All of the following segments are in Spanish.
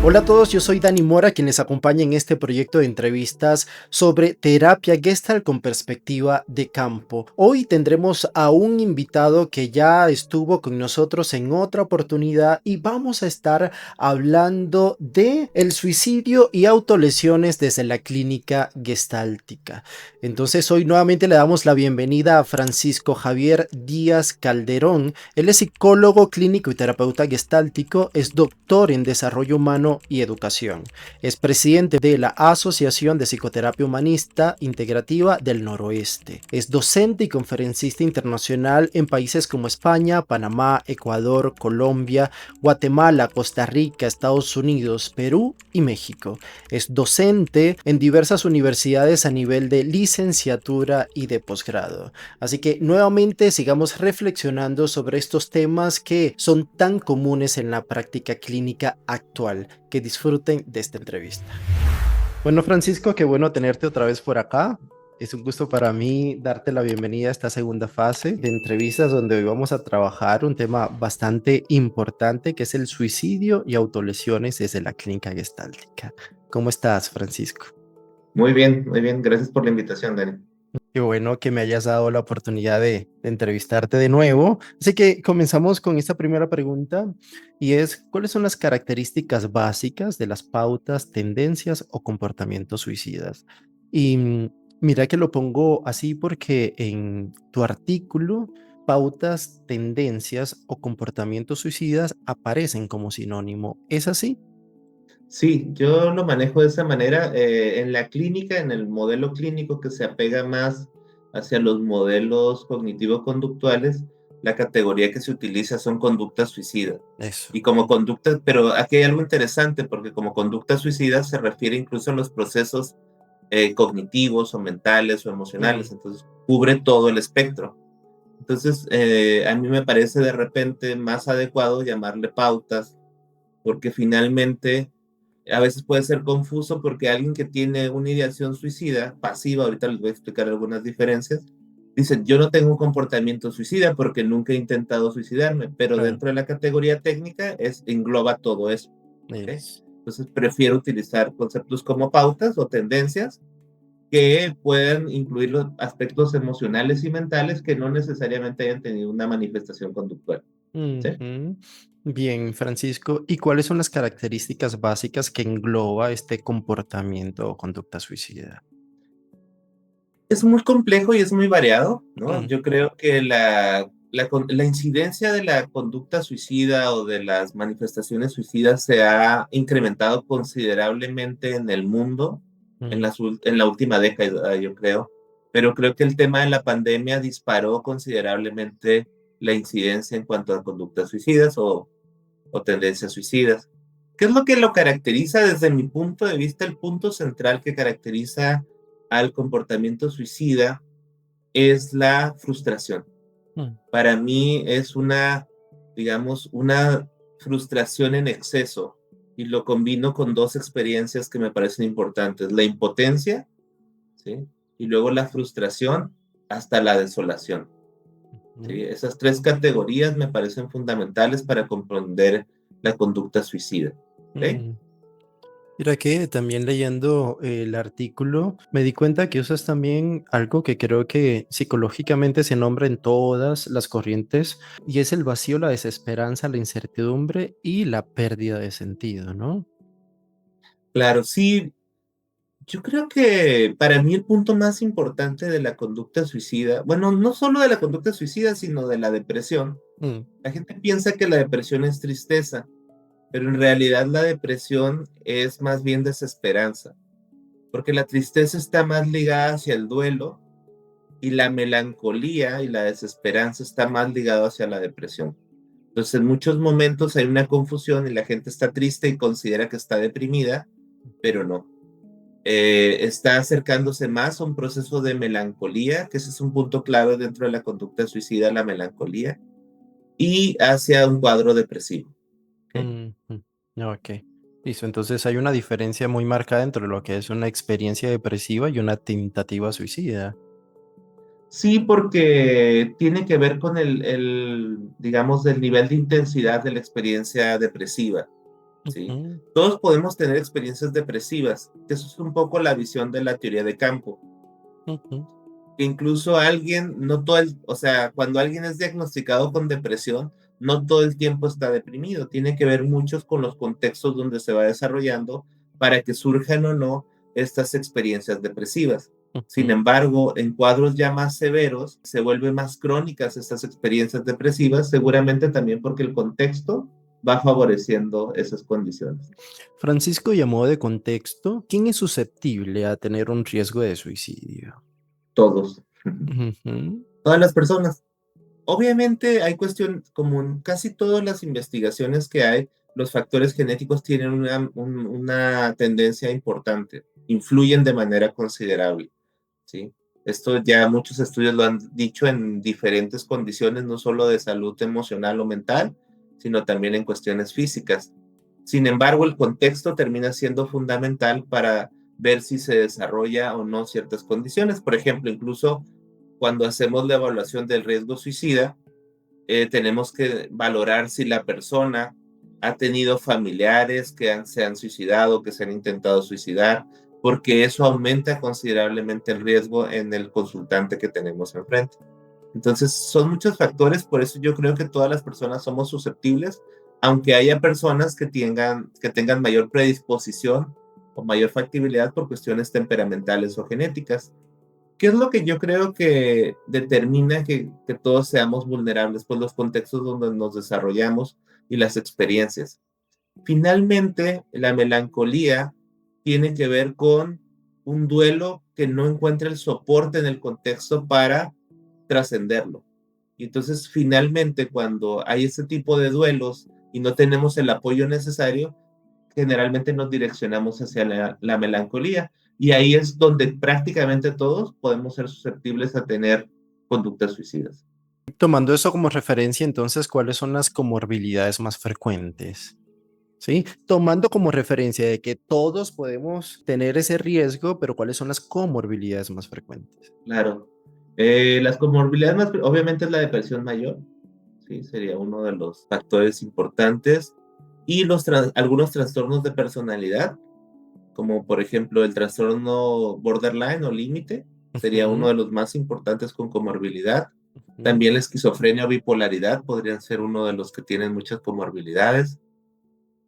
Hola a todos, yo soy Dani Mora, quien les acompaña en este proyecto de entrevistas sobre terapia Gestalt con perspectiva de campo. Hoy tendremos a un invitado que ya estuvo con nosotros en otra oportunidad y vamos a estar hablando de el suicidio y autolesiones desde la clínica gestáltica. Entonces hoy nuevamente le damos la bienvenida a Francisco Javier Díaz Calderón. Él es psicólogo clínico y terapeuta gestáltico, es doctor en desarrollo humano y educación. Es presidente de la Asociación de Psicoterapia Humanista Integrativa del Noroeste. Es docente y conferencista internacional en países como España, Panamá, Ecuador, Colombia, Guatemala, Costa Rica, Estados Unidos, Perú y México. Es docente en diversas universidades a nivel de licenciatura y de posgrado. Así que nuevamente sigamos reflexionando sobre estos temas que son tan comunes en la práctica clínica actual. Que disfruten de esta entrevista. Bueno, Francisco, qué bueno tenerte otra vez por acá. Es un gusto para mí darte la bienvenida a esta segunda fase de entrevistas donde hoy vamos a trabajar un tema bastante importante que es el suicidio y autolesiones desde la clínica gestáltica. ¿Cómo estás, Francisco? Muy bien, muy bien. Gracias por la invitación, Dani. Qué bueno que me hayas dado la oportunidad de entrevistarte de nuevo. Así que comenzamos con esta primera pregunta y es, ¿cuáles son las características básicas de las pautas, tendencias o comportamientos suicidas? Y mira que lo pongo así porque en tu artículo, pautas, tendencias o comportamientos suicidas aparecen como sinónimo. ¿Es así? Sí, yo lo manejo de esa manera. En la clínica, en el modelo clínico que se apega más hacia los modelos cognitivo-conductuales, la categoría que se utiliza son conductas suicidas. Eso. Y como conductas, pero aquí hay algo interesante porque como conductas suicidas se refiere incluso a los procesos cognitivos o mentales o Mm, emocionales, entonces cubre todo el espectro. Entonces, a mí me parece de repente más adecuado llamarle pautas porque finalmente a veces puede ser confuso porque alguien que tiene una ideación suicida pasiva, ahorita les voy a explicar algunas diferencias, dice, yo no tengo un comportamiento suicida porque nunca he intentado suicidarme, pero claro, dentro de la categoría técnica engloba todo eso. ¿Ok? es. Entonces prefiero utilizar conceptos como pautas o tendencias que puedan incluir los aspectos emocionales y mentales que no necesariamente hayan tenido una manifestación conductual. ¿Sí? Ujú. Bien, Francisco, ¿y cuáles son las características básicas que engloba este comportamiento o conducta suicida? Es muy complejo y es muy variado, ¿no? Mm, Yo creo que la incidencia de la conducta suicida o de las manifestaciones suicidas se ha incrementado considerablemente en el mundo en, mm, en la última década, yo creo. Pero creo que el tema de la pandemia disparó considerablemente la incidencia en cuanto a conductas suicidas o tendencias suicidas. ¿Qué es lo que lo caracteriza desde mi punto de vista? El punto central que caracteriza al comportamiento suicida es la frustración. mm, Para mí es digamos, una frustración en exceso y lo combino con dos experiencias que me parecen importantes, la impotencia, ¿sí? Y luego la frustración hasta la desolación. ¿Sí? mm, Esas tres categorías me parecen fundamentales para comprender la conducta suicida. ¿Ok? mm. Mira que también leyendo el artículo me di cuenta que usas también algo que creo que psicológicamente se nombra en todas las corrientes y es el vacío, la desesperanza, la incertidumbre y la pérdida de sentido, ¿no? Claro, sí, yo creo que para mí el punto más importante de la conducta suicida, bueno, no solo de la conducta suicida, sino de la depresión. Mm, La gente piensa que la depresión es tristeza, pero en realidad la depresión es más bien desesperanza, porque la tristeza está más ligada hacia el duelo y la melancolía y la desesperanza está más ligado hacia la depresión. Entonces, en muchos momentos hay una confusión y la gente está triste y considera que está deprimida, pero no. Está acercándose más a un proceso de melancolía, que ese es un punto clave dentro de la conducta suicida, la melancolía, y hacia un cuadro depresivo. ¿Ok? mm, ok. Listo, entonces hay una diferencia muy marcada entre lo que es una experiencia depresiva y una tentativa suicida. Sí, porque tiene que ver con digamos, el nivel de intensidad de la experiencia depresiva. ¿sí? Ujú, Todos podemos tener experiencias depresivas. Eso es un poco la visión de la teoría de campo. ujú, Que incluso alguien, no todo o sea, cuando alguien es diagnosticado con depresión, no todo el tiempo está deprimido. Tiene que ver muchos con los contextos donde se va desarrollando para que surjan o no estas experiencias depresivas. Sin ujú. embargo, en cuadros ya más severos, se vuelven más crónicas estas experiencias depresivas, seguramente también porque el contexto va favoreciendo esas condiciones. Francisco, y a modo de contexto, ¿quién es susceptible a tener un riesgo de suicidio? Todos, Ujú, todas las personas. Obviamente hay cuestión común, casi todas las investigaciones que hay, los factores genéticos tienen una tendencia importante, influyen de manera considerable, ¿sí? Esto ya muchos estudios lo han dicho en diferentes condiciones, no solo de salud emocional o mental, sino también en cuestiones físicas. Sin embargo, el contexto termina siendo fundamental para ver si se desarrolla o no ciertas condiciones. Por ejemplo, incluso cuando hacemos la evaluación del riesgo suicida, tenemos que valorar si la persona ha tenido familiares que se han suicidado, que se han intentado suicidar, porque eso aumenta considerablemente el riesgo en el consultante que tenemos enfrente. Entonces, son muchos factores, por eso yo creo que todas las personas somos susceptibles, aunque haya personas que tengan mayor predisposición o mayor factibilidad por cuestiones temperamentales o genéticas. ¿Qué es lo que yo creo que determina que todos seamos vulnerables? Pues los contextos donde nos desarrollamos y las experiencias. Finalmente, la melancolía tiene que ver con un duelo que no encuentra el soporte en el contexto para trascenderlo. Y entonces, finalmente, cuando hay este tipo de duelos y no tenemos el apoyo necesario, generalmente nos direccionamos hacia la melancolía. Y ahí es donde prácticamente todos podemos ser susceptibles a tener conductas suicidas. tomando eso como referencia, entonces, ¿cuáles son las comorbilidades más frecuentes? ¿Sí? Tomando como referencia de que todos podemos tener ese riesgo, pero ¿cuáles son las comorbilidades más frecuentes? Claro. Las comorbilidades más, obviamente es la depresión mayor, ¿sí? Sería uno de los factores importantes. Y algunos trastornos de personalidad, como por ejemplo el trastorno borderline o límite, sería uno Ujú, de los más importantes con comorbilidad. ujú, También la esquizofrenia o bipolaridad podrían ser uno de los que tienen muchas comorbilidades.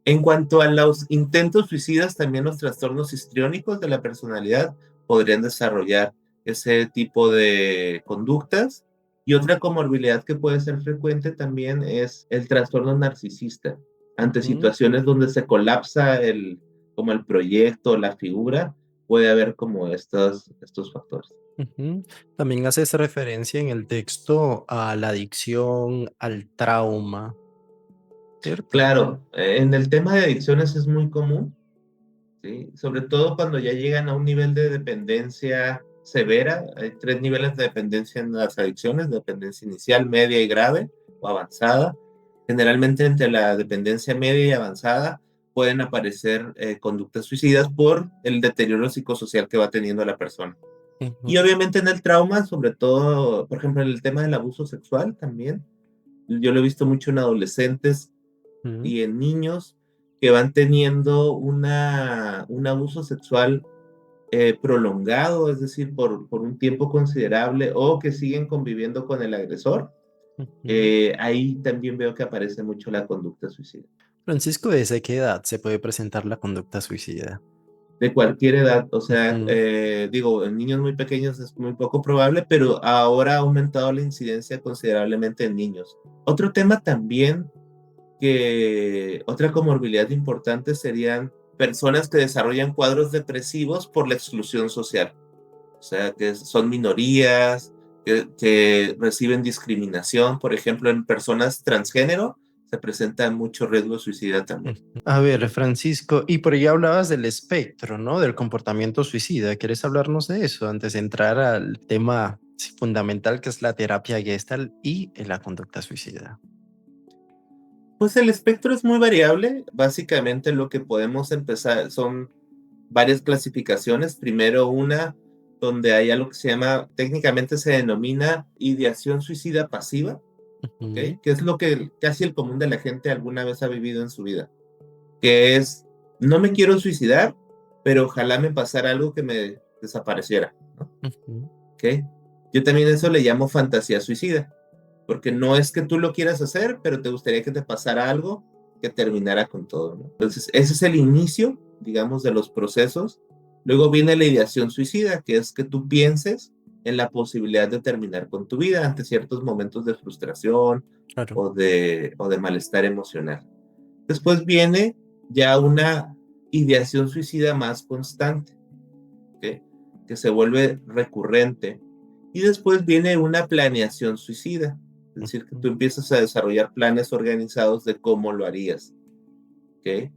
En cuanto a los intentos suicidas, también los trastornos histriónicos de la personalidad podrían desarrollar ese tipo de conductas. Y otra comorbilidad que puede ser frecuente también es el trastorno narcisista. Ante ujú, situaciones donde se colapsa como el proyecto, la figura, puede haber como estos factores. ujú. También haces referencia en el texto a la adicción, al trauma, ¿cierto? Claro, en el tema de adicciones es muy común. ¿Sí? Sobre todo cuando ya llegan a un nivel de dependencia severa. Hay tres niveles de dependencia en las adicciones: dependencia inicial, media y grave o avanzada. Generalmente entre la dependencia media y avanzada pueden aparecer conductas suicidas por el deterioro psicosocial que va teniendo la persona. Y Ujú, obviamente en el trauma, sobre todo, por ejemplo, en el tema del abuso sexual también, yo lo he visto mucho en adolescentes ujú, y en niños que van teniendo un abuso sexual prolongado, es decir, por un tiempo considerable, o que siguen conviviendo con el agresor. ujú. Ahí también veo que aparece mucho la conducta suicida. Francisco, ¿desde qué edad se puede presentar la conducta suicida? De cualquier edad, o sea, Ujú, digo, en niños muy pequeños es muy poco probable, pero ahora ha aumentado la incidencia considerablemente en niños. Otro tema también, que otra comorbilidad importante serían personas que desarrollan cuadros depresivos por la exclusión social. O sea, que son minorías, que reciben discriminación, por ejemplo, en personas transgénero se presenta mucho riesgo de suicida también. ujú. A ver, Francisco, y por ahí hablabas del espectro, ¿no? Del comportamiento suicida. ¿Quieres hablarnos de eso antes de entrar al tema fundamental que es la terapia Gestalt y la conducta suicida? Pues el espectro es muy variable. Básicamente lo que podemos empezar son varias clasificaciones. Primero una donde hay algo que se llama, técnicamente se denomina ideación suicida pasiva, ¿ok? Ujú, Que es lo que casi el común de la gente alguna vez ha vivido en su vida. que es, no me quiero suicidar, pero ojalá me pasara algo que me desapareciera, ¿no? Ujú. ¿Ok? Yo también eso le llamo fantasía suicida, porque no es que tú lo quieras hacer, pero te gustaría que te pasara algo que terminara con todo, ¿no? Entonces, ese es el inicio, digamos, de los procesos. Luego viene la ideación suicida, que es que tú pienses en la posibilidad de terminar con tu vida ante ciertos momentos de frustración Claro. o de malestar emocional. Después viene ya una ideación suicida más constante, ¿ok? Que se vuelve recurrente. Y después viene una planeación suicida, es decir, que Ujú. tú empiezas a desarrollar planes organizados de cómo lo harías, ¿ok?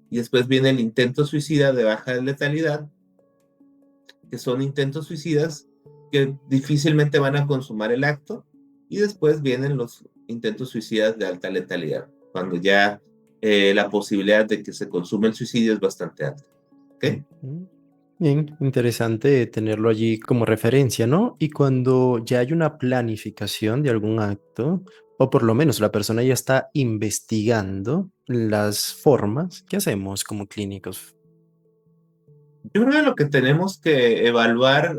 Y después viene el intento suicida de baja letalidad, que son intentos suicidas que difícilmente van a consumar el acto. Y después vienen los intentos suicidas de alta letalidad, cuando ya la posibilidad de que se consume el suicidio es bastante alta, ¿ok? Ujú. Bien, interesante tenerlo allí como referencia, ¿no? Y cuando ya hay una planificación de algún acto, o por lo menos la persona ya está investigando las formas, ¿qué hacemos como clínicos? Yo creo que lo que tenemos que evaluar,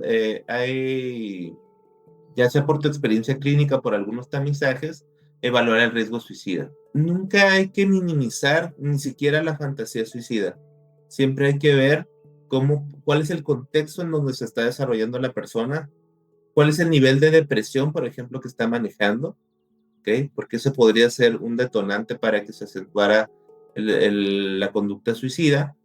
ya sea por tu experiencia clínica, por algunos tamizajes, evaluar el riesgo suicida. Nunca hay que minimizar ni siquiera la fantasía suicida. Siempre hay que ver cuál es el contexto en donde se está desarrollando la persona, cuál es el nivel de depresión, por ejemplo, que está manejando, ¿ok? Porque eso podría ser un detonante para que se acentuara la conducta suicida.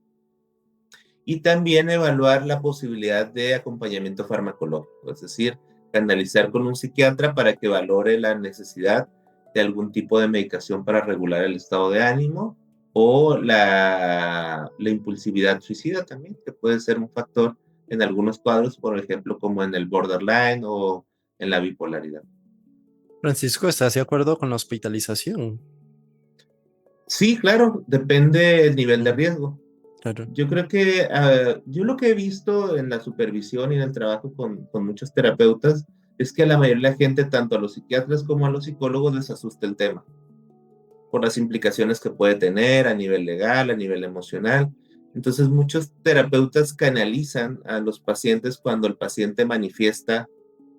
Y también evaluar la posibilidad de acompañamiento farmacológico, es decir, canalizar con un psiquiatra para que valore la necesidad de algún tipo de medicación para regular el estado de ánimo o la impulsividad suicida también, que puede ser un factor en algunos cuadros, por ejemplo, como en el borderline o en la bipolaridad. Francisco, ¿estás de acuerdo con la hospitalización? Sí, claro, depende del nivel de Mm, riesgo. claro. Yo creo que yo lo que he visto en la supervisión y en el trabajo con muchos terapeutas es que a la mayoría de la gente, tanto a los psiquiatras como a los psicólogos, les asusta el tema por las implicaciones que puede tener a nivel legal, a nivel emocional. Entonces, muchos terapeutas canalizan a los pacientes cuando el paciente manifiesta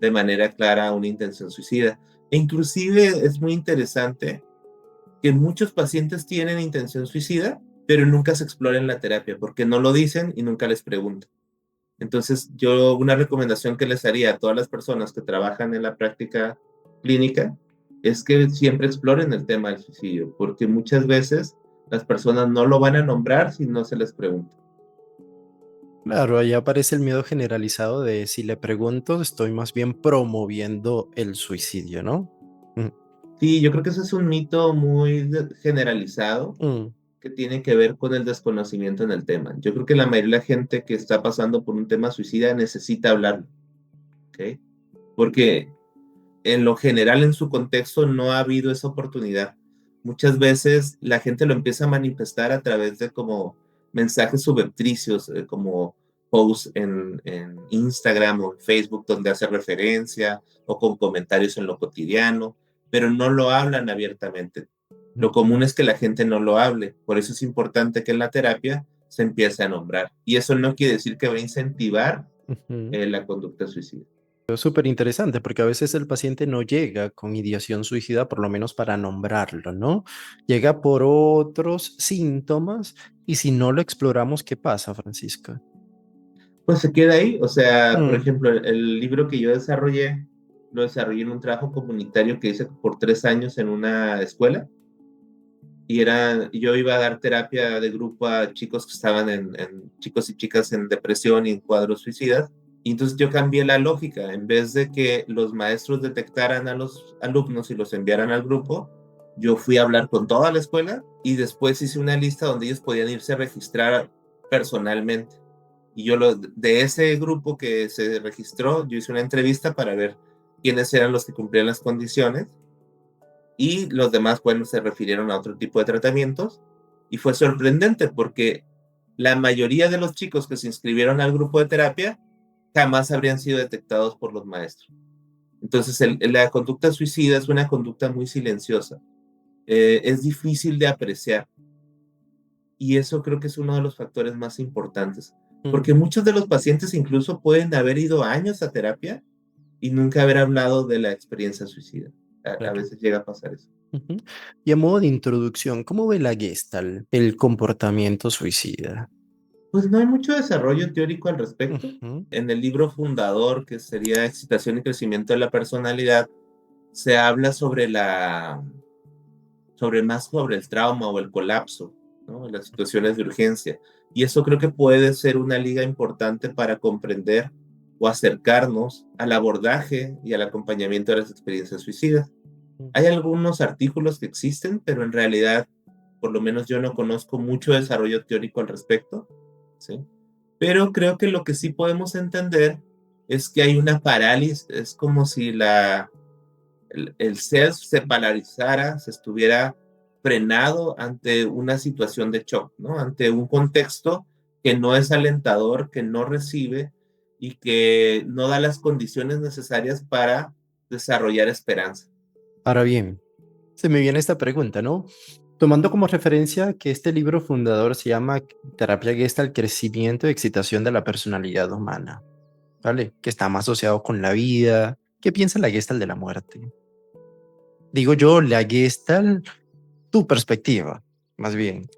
de manera clara una intención suicida. E inclusive es muy interesante que muchos pacientes tienen intención suicida, pero nunca se explora en la terapia porque no lo dicen y nunca les preguntan. Entonces, yo una recomendación que les haría a todas las personas que trabajan en la práctica clínica es que siempre exploren el tema del suicidio, porque muchas veces las personas no lo van a nombrar si no se les pregunta. Claro, ahí aparece el miedo generalizado de si le pregunto, estoy más bien promoviendo el suicidio, ¿no? Mm, Sí, yo creo que ese es un mito muy generalizado mm, que tiene que ver con el desconocimiento en el tema. Yo creo que la mayoría de la gente que está pasando por un tema suicida necesita hablarlo, ¿ok? Porque en lo general en su contexto no ha habido esa oportunidad. Muchas veces la gente lo empieza a manifestar a través de como mensajes subrepticios, como posts en Instagram o en Facebook donde hace referencia o con comentarios en lo cotidiano, pero no lo hablan abiertamente. Lo común ujú, es que la gente no lo hable, por eso es importante que en la terapia se empiece a nombrar. Y eso no quiere decir que va a incentivar ujú. la conducta suicida. Es súper interesante porque a veces el paciente no llega con ideación suicida, por lo menos para nombrarlo, ¿no? Llega por otros síntomas y si no lo exploramos, ¿qué pasa, Francisco? Pues se queda ahí. O sea, por Mm, ejemplo, el libro que yo desarrollé, lo desarrollé en un trabajo comunitario que hice por 3 años en una escuela. Yo iba a dar terapia de grupo a chicos que estaban chicos y chicas en depresión y en cuadros suicidas. Y entonces yo cambié la lógica. En vez de que los maestros detectaran a los alumnos y los enviaran al grupo, yo fui a hablar con toda la escuela y después hice una lista donde ellos podían irse a registrar personalmente. Y de ese grupo que se registró, yo hice una entrevista para ver quiénes eran los que cumplían las condiciones y los demás, bueno, se refirieron a otro tipo de tratamientos. Y fue sorprendente porque la mayoría de los chicos que se inscribieron al grupo de terapia jamás habrían sido detectados por los maestros. Entonces, la conducta suicida es una conducta muy silenciosa. Es difícil de apreciar. Y eso creo que es uno de los factores más importantes, Mm, porque muchos de los pacientes incluso pueden haber ido años a terapia y nunca haber hablado de la experiencia suicida. A claro. veces llega a pasar eso. Ujú. Y a modo de introducción, ¿cómo ve la Gestalt el comportamiento suicida? Pues no hay mucho desarrollo teórico al respecto. Ujú, En el libro fundador, que sería Excitación y Crecimiento de la Personalidad, se habla sobre el trauma o el colapso, ¿no? Las situaciones de urgencia. Y eso creo que puede ser una liga importante para comprender o acercarnos al abordaje y al acompañamiento de las experiencias suicidas. ujú. Hay algunos artículos que existen, pero en realidad, por lo menos yo no conozco mucho desarrollo teórico al respecto, ¿sí? Pero creo que lo que sí podemos entender es que hay una parálisis, es como si el self se paralizara, se estuviera frenado ante una situación de shock, ¿no? Ante un contexto que no es alentador, que no recibe y que no da las condiciones necesarias para desarrollar esperanza. Ahora bien, se me viene esta pregunta, ¿no? Tomando como referencia que este libro fundador se llama Terapia Gestalt, Crecimiento y Excitación de la Personalidad Humana, ¿vale? Que está más asociado con la vida. ¿Qué piensa la Gestalt de la muerte? Digo yo, la Gestalt, tu perspectiva, más bien.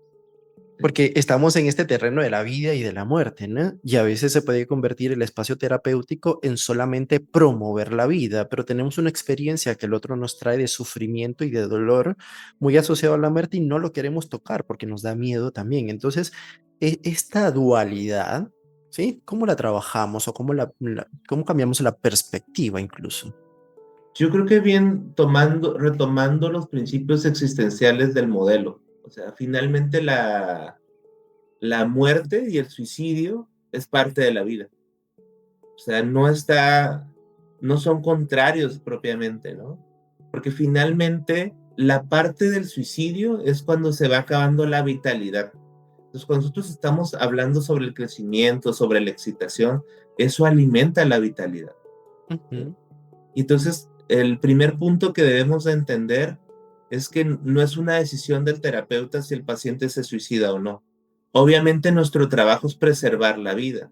Porque estamos en este terreno de la vida y de la muerte, ¿no? Y a veces se puede convertir el espacio terapéutico en solamente promover la vida, pero tenemos una experiencia que el otro nos trae de sufrimiento y de dolor muy asociado a la muerte y no lo queremos tocar porque nos da miedo también. Entonces, esta dualidad, ¿sí? ¿Cómo la trabajamos o cómo cambiamos la perspectiva incluso? Yo creo que bien retomando los principios existenciales del modelo. O sea, finalmente la muerte y el suicidio es parte de la vida. O sea, no son contrarios propiamente, ¿no? Porque finalmente la parte del suicidio es cuando se va acabando la vitalidad. Entonces, cuando nosotros estamos hablando sobre el crecimiento, sobre la excitación, eso alimenta la vitalidad, ¿sí? Ujú, Y entonces, el primer punto que debemos de entender es que no es una decisión del terapeuta si el paciente se suicida o no. Obviamente nuestro trabajo es preservar la vida,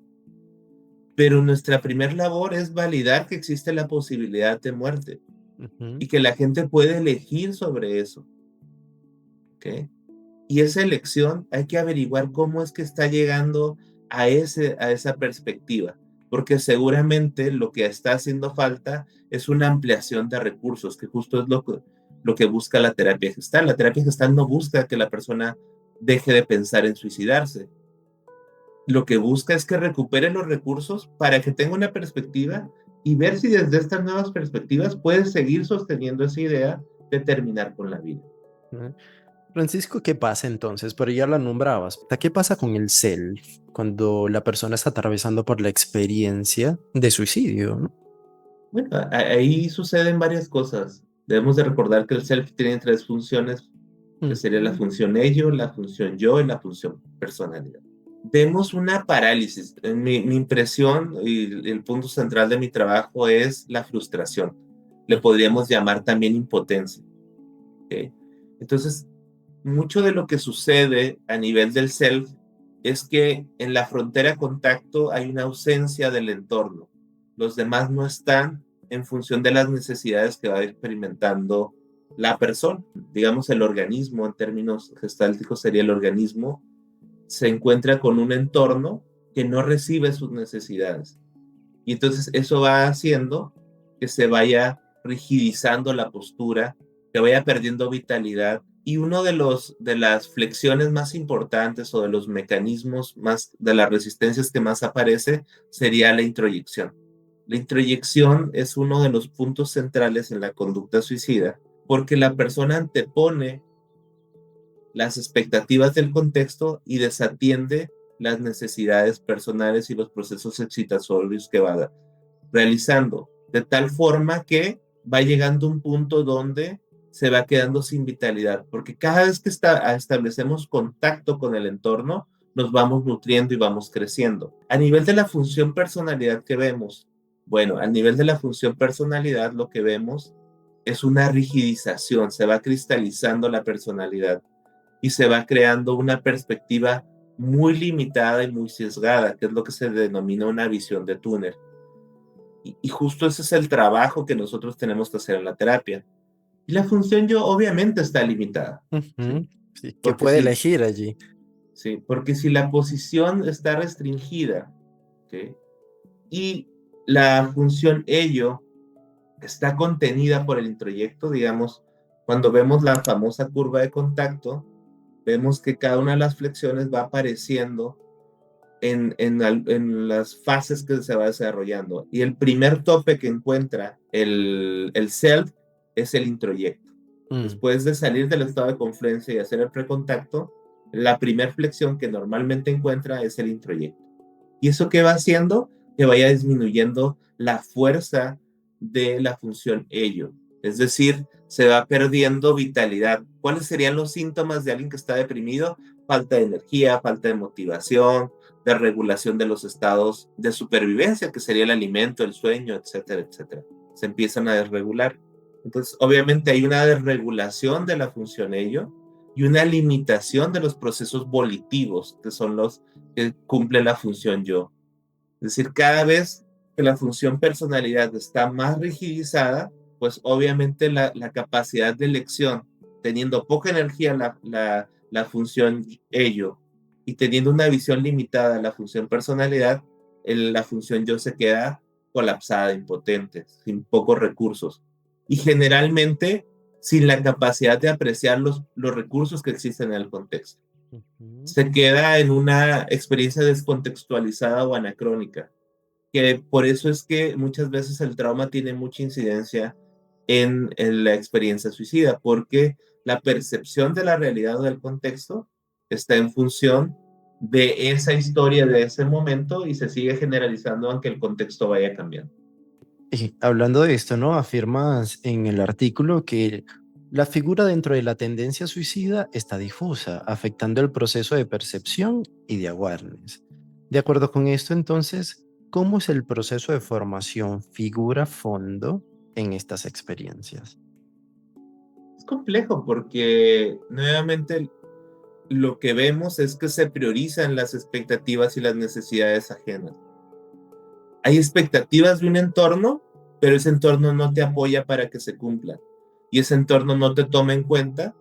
pero nuestra primer labor es validar que existe la posibilidad de muerte ujú. y que la gente puede elegir sobre eso, ¿ok? Y esa elección hay que averiguar cómo es que está llegando a esa perspectiva, porque seguramente lo que está haciendo falta es una ampliación de recursos, que justo es lo que busca la terapia gestal. La terapia gestal no busca que la persona deje de pensar en suicidarse. Lo que busca es que recupere los recursos para que tenga una perspectiva y ver si desde estas nuevas perspectivas puede seguir sosteniendo esa idea de terminar con la vida. Ujú. Francisco, ¿qué pasa entonces? Pero ya la nombrabas. ¿Qué pasa con el self cuando la persona está atravesando por la experiencia de suicidio, ¿no? Bueno, ahí suceden varias cosas. Debemos de recordar que el self tiene tres funciones, que sería la Ujú, función ello, la función yo y la función personalidad. Vemos una parálisis. Mi impresión y el punto central de mi trabajo es la frustración. Le ujú, podríamos llamar también impotencia. ¿Ok? Entonces, mucho de lo que sucede a nivel del self es que en la frontera contacto hay una ausencia del entorno. Los demás no están en función de las necesidades que va experimentando la persona. Digamos, el organismo, en términos gestálticos sería el organismo, se encuentra con un entorno que no recibe sus necesidades. Y entonces eso va haciendo que se vaya rigidizando la postura, que vaya perdiendo vitalidad. Y uno de las flexiones más importantes o de los mecanismos más, de las resistencias que más aparece sería la introyección. La introyección es uno de los puntos centrales en la conducta suicida, porque la persona antepone las expectativas del contexto y desatiende las necesidades personales y los procesos excitatorios que va realizando, de tal forma que va llegando a un punto donde se va quedando sin vitalidad, porque cada vez que establecemos contacto con el entorno, nos vamos nutriendo y vamos creciendo. A nivel de la función personalidad que vemos, bueno, a nivel de la función personalidad lo que vemos es una rigidización, se va cristalizando la personalidad y se va creando una perspectiva muy limitada y muy sesgada, que es lo que se denomina una visión de túnel. Y justo ese es el trabajo que nosotros tenemos que hacer en la terapia. Y la función yo obviamente está limitada, ¿sí? Ujú. Sí, que Porque puede si, elegir allí. sí, porque si la posición está restringida, ¿ok? Y la función ello está contenida por el introyecto, digamos, cuando vemos la famosa curva de contacto, vemos que cada una de las flexiones va apareciendo en las fases que se va desarrollando. Y el primer tope que encuentra el self es el introyecto. Mm. Después de salir del estado de confluencia y hacer el precontacto, la primera flexión que normalmente encuentra es el introyecto. ¿Y eso qué va haciendo? Que vaya disminuyendo la fuerza de la función ello. Es decir, se va perdiendo vitalidad. ¿Cuáles serían los síntomas de alguien que está deprimido? Falta de energía, falta de motivación, de regulación de los estados de supervivencia, que sería el alimento, el sueño, etcétera, etcétera. Se empiezan a desregular. Entonces, obviamente hay una desregulación de la función ello y una limitación de los procesos volitivos, que son los que cumple la función yo. Es decir, cada vez que la función personalidad está más rigidizada, pues obviamente la capacidad de elección, teniendo poca energía la función ello y teniendo una visión limitada la función personalidad, la función yo se queda colapsada, impotente, sin pocos recursos. Y generalmente sin la capacidad de apreciar los recursos que existen en el contexto, Ujú. se queda en una experiencia descontextualizada o anacrónica, que por eso es que muchas veces el trauma tiene mucha incidencia en la experiencia suicida, porque la percepción de la realidad o del contexto está en función de esa historia de ese momento y se sigue generalizando aunque el contexto vaya cambiando. Y hablando de esto, ¿no? Afirmas en el artículo que la figura dentro de la tendencia suicida está difusa, afectando el proceso de percepción y de awareness. De acuerdo con esto, entonces, ¿cómo es el proceso de formación figura-fondo en estas experiencias? Es complejo porque nuevamente lo que vemos es que se priorizan las expectativas y las necesidades ajenas. Hay expectativas de un entorno, pero ese entorno no te apoya para que se cumplan. Y ese entorno no te toma en cuenta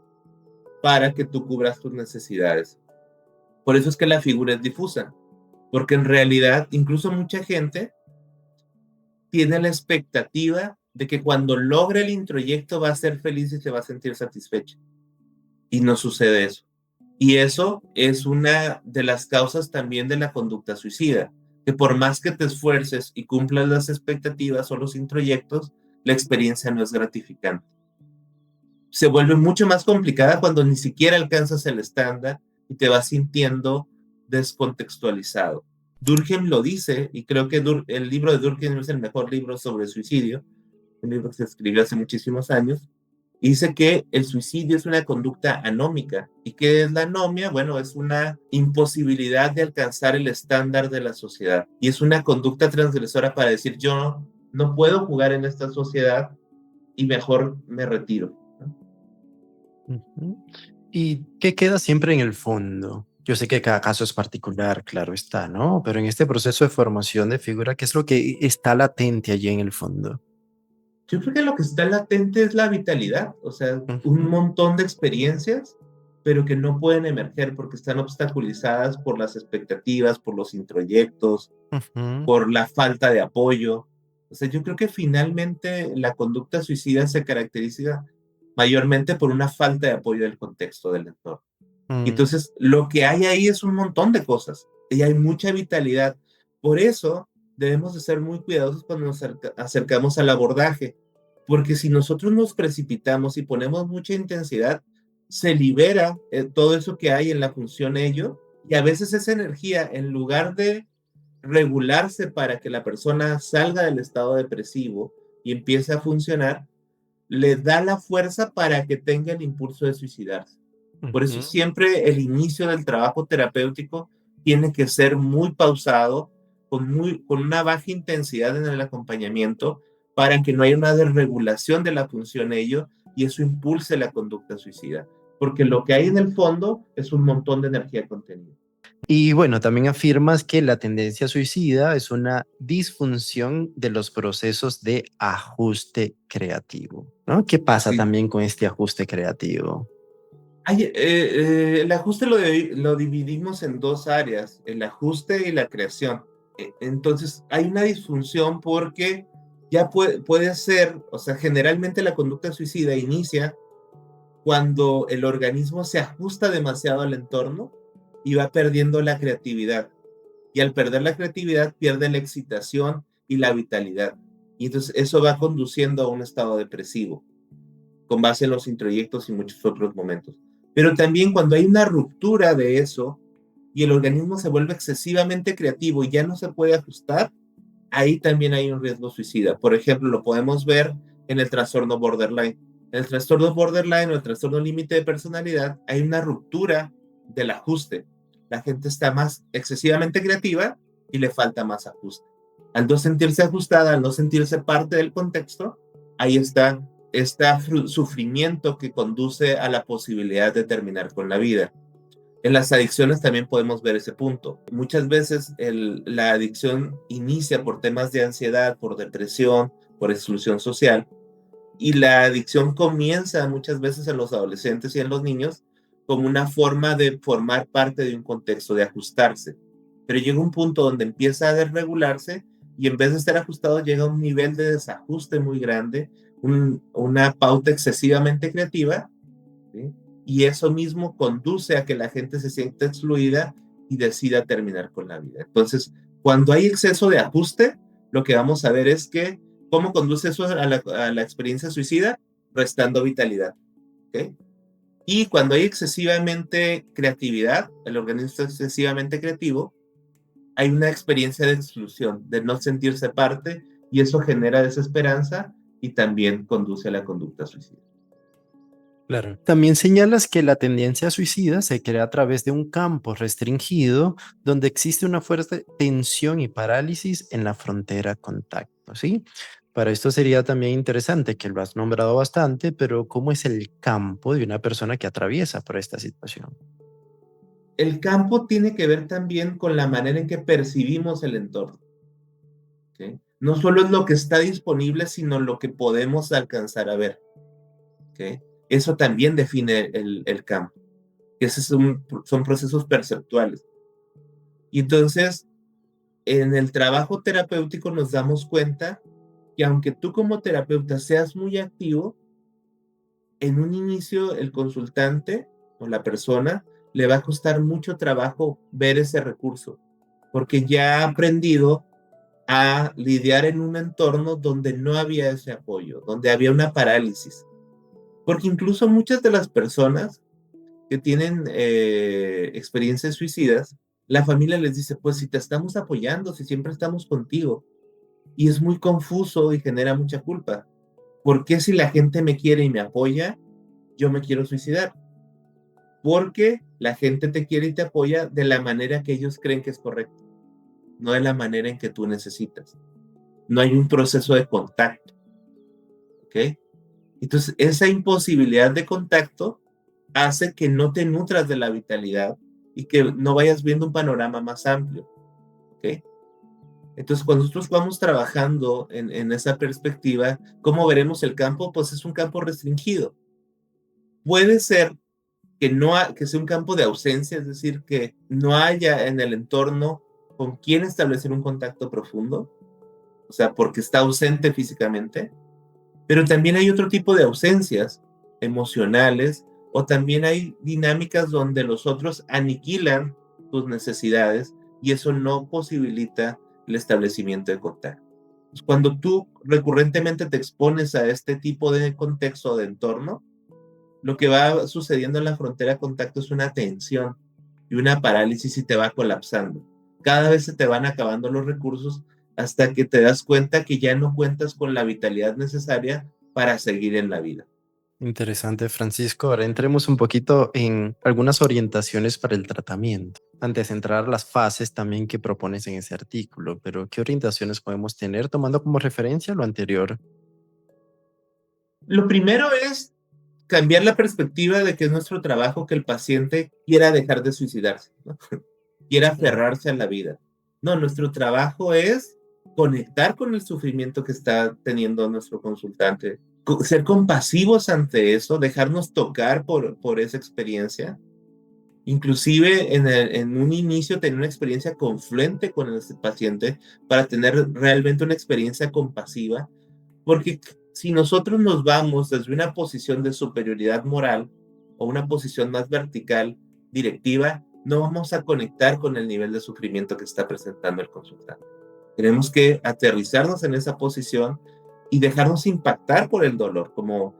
para que tú cubras tus necesidades. Por eso es que la figura es difusa, porque en realidad incluso mucha gente tiene la expectativa de que cuando logre el introyecto va a ser feliz y se va a sentir satisfecho. Y no sucede eso. Y eso es una de las causas también de la conducta suicida, que por más que te esfuerces y cumplas las expectativas o los introyectos, la experiencia no es gratificante. Se vuelve mucho más complicada cuando ni siquiera alcanzas el estándar y te vas sintiendo descontextualizado. Durkheim lo dice, y creo que el libro de Durkheim es el mejor libro sobre suicidio, un libro que se escribió hace muchísimos años, y dice que el suicidio es una conducta anómica. ¿Y qué es la anomia? Bueno, es una imposibilidad de alcanzar el estándar de la sociedad. Y es una conducta transgresora para decir, yo no puedo jugar en esta sociedad y mejor me retiro. Ujú. ¿Y qué queda siempre en el fondo? Yo sé que cada caso es particular, claro está, ¿no? Pero en este proceso de formación de figura, ¿qué es lo que está latente allí en el fondo? Yo creo que lo que está latente es la vitalidad, o sea, un Ujú, montón de experiencias, pero que no pueden emerger porque están obstaculizadas por las expectativas, por los introyectos, ujú, por la falta de apoyo. O sea, yo creo que finalmente la conducta suicida se caracteriza mayormente por una falta de apoyo del contexto del entorno. Y mm, entonces lo que hay ahí es un montón de cosas y hay mucha vitalidad. Por eso debemos de ser muy cuidadosos cuando nos acercamos al abordaje, porque si nosotros nos precipitamos y ponemos mucha intensidad, se libera todo eso que hay en la función ello y a veces esa energía, en lugar de regularse para que la persona salga del estado depresivo y empiece a funcionar, le da la fuerza para que tenga el impulso de suicidarse. Por eso ujú. siempre el inicio del trabajo terapéutico tiene que ser muy pausado, con una baja intensidad en el acompañamiento, para que no haya una desregulación de la función ello y eso impulse la conducta suicida. porque lo que hay en el fondo es un montón de energía contenida. Y bueno, también afirmas que la tendencia suicida es una disfunción de los procesos de ajuste creativo, ¿no? ¿Qué pasa Sí. también con este ajuste creativo? El ajuste lo dividimos en dos áreas, el ajuste y la creación. Entonces, hay una disfunción porque ya puede ser, o sea, generalmente la conducta suicida inicia cuando el organismo se ajusta demasiado al entorno y va perdiendo la creatividad. Y al perder la creatividad, pierde la excitación y la vitalidad. Y entonces eso va conduciendo a un estado depresivo, con base en los introyectos y muchos otros momentos. Pero también cuando hay una ruptura de eso y el organismo se vuelve excesivamente creativo y ya no se puede ajustar, ahí también hay un riesgo suicida. Por ejemplo, lo podemos ver en el trastorno borderline. En el trastorno borderline o el trastorno límite de personalidad hay una ruptura del ajuste. La gente está más excesivamente creativa y le falta más ajuste. Al no sentirse ajustada, al no sentirse parte del contexto, ahí está este sufrimiento que conduce a la posibilidad de terminar con la vida. En las adicciones también podemos ver ese punto. Muchas veces la adicción inicia por temas de ansiedad, por depresión, por exclusión social, y la adicción comienza muchas veces en los adolescentes y en los niños como una forma de formar parte de un contexto, de ajustarse. Pero llega un punto donde empieza a desregularse y en vez de estar ajustado llega a un nivel de desajuste muy grande, una pauta excesivamente creativa, ¿sí? Y eso mismo conduce a que la gente se sienta excluida y decida terminar con la vida. Entonces, cuando hay exceso de ajuste, lo que vamos a ver es que, ¿cómo conduce eso a la experiencia suicida? Restando vitalidad. ¿Okay? Y cuando hay excesivamente creatividad, el organismo es excesivamente creativo, hay una experiencia de exclusión, de no sentirse parte, y eso genera desesperanza y también conduce a la conducta suicida. Claro. También señalas que la tendencia suicida se crea a través de un campo restringido donde existe una fuerte tensión y parálisis en la frontera contacto, ¿sí? Para esto sería también interesante, que lo has nombrado bastante, pero ¿cómo es el campo de una persona que atraviesa por esta situación? El campo tiene que ver también con la manera en que percibimos el entorno. ¿Sí? No solo es lo que está disponible, sino lo que podemos alcanzar a ver. ¿Sí? Eso también define el campo. Esos son procesos perceptuales. Y entonces, en el trabajo terapéutico nos damos cuenta que aunque tú como terapeuta seas muy activo, en un inicio el consultante o la persona le va a costar mucho trabajo ver ese recurso, porque ya ha aprendido a lidiar en un entorno donde no había ese apoyo, donde había una parálisis. Porque incluso muchas de las personas que tienen experiencias suicidas, la familia les dice, pues si te estamos apoyando, si siempre estamos contigo. Y es muy confuso y genera mucha culpa. ¿Por qué si la gente me quiere y me apoya, yo me quiero suicidar? Porque la gente te quiere y te apoya de la manera que ellos creen que es correcta, no de la manera en que tú necesitas. No hay un proceso de contacto, ¿ok? Entonces, esa imposibilidad de contacto hace que no te nutras de la vitalidad y que no vayas viendo un panorama más amplio, ¿ok? Entonces, cuando nosotros vamos trabajando en esa perspectiva, ¿cómo veremos el campo? Pues es un campo restringido. Puede ser que, no que sea un campo de ausencia, es decir, que no haya en el entorno con quién establecer un contacto profundo, o sea, porque está ausente físicamente, pero también hay otro tipo de ausencias emocionales o también hay dinámicas donde los otros aniquilan tus necesidades y eso no posibilita el establecimiento de contacto. Pues cuando tú recurrentemente te expones a este tipo de contexto o de entorno, lo que va sucediendo en la frontera de contacto es una tensión y una parálisis y te va colapsando. Cada vez se te van acabando los recursos hasta que te das cuenta que ya no cuentas con la vitalidad necesaria para seguir en la vida. Interesante, Francisco. Ahora entremos un poquito en algunas orientaciones para el tratamiento. Antes de entrar a las fases también que propones en ese artículo, pero ¿qué orientaciones podemos tener tomando como referencia lo anterior? Lo primero es cambiar la perspectiva de que es nuestro trabajo que el paciente quiera dejar de suicidarse, ¿no? Quiera Mm. aferrarse a la vida. No, nuestro trabajo es conectar con el sufrimiento que está teniendo nuestro consultante, ser compasivos ante eso, dejarnos tocar por esa experiencia. Inclusive en un inicio tener una experiencia confluente con el paciente para tener realmente una experiencia compasiva, porque si nosotros nos vamos desde una posición de superioridad moral o una posición más vertical, directiva, no vamos a conectar con el nivel de sufrimiento que está presentando el consultante. Tenemos que aterrizarnos en esa posición y dejarnos impactar por el dolor, como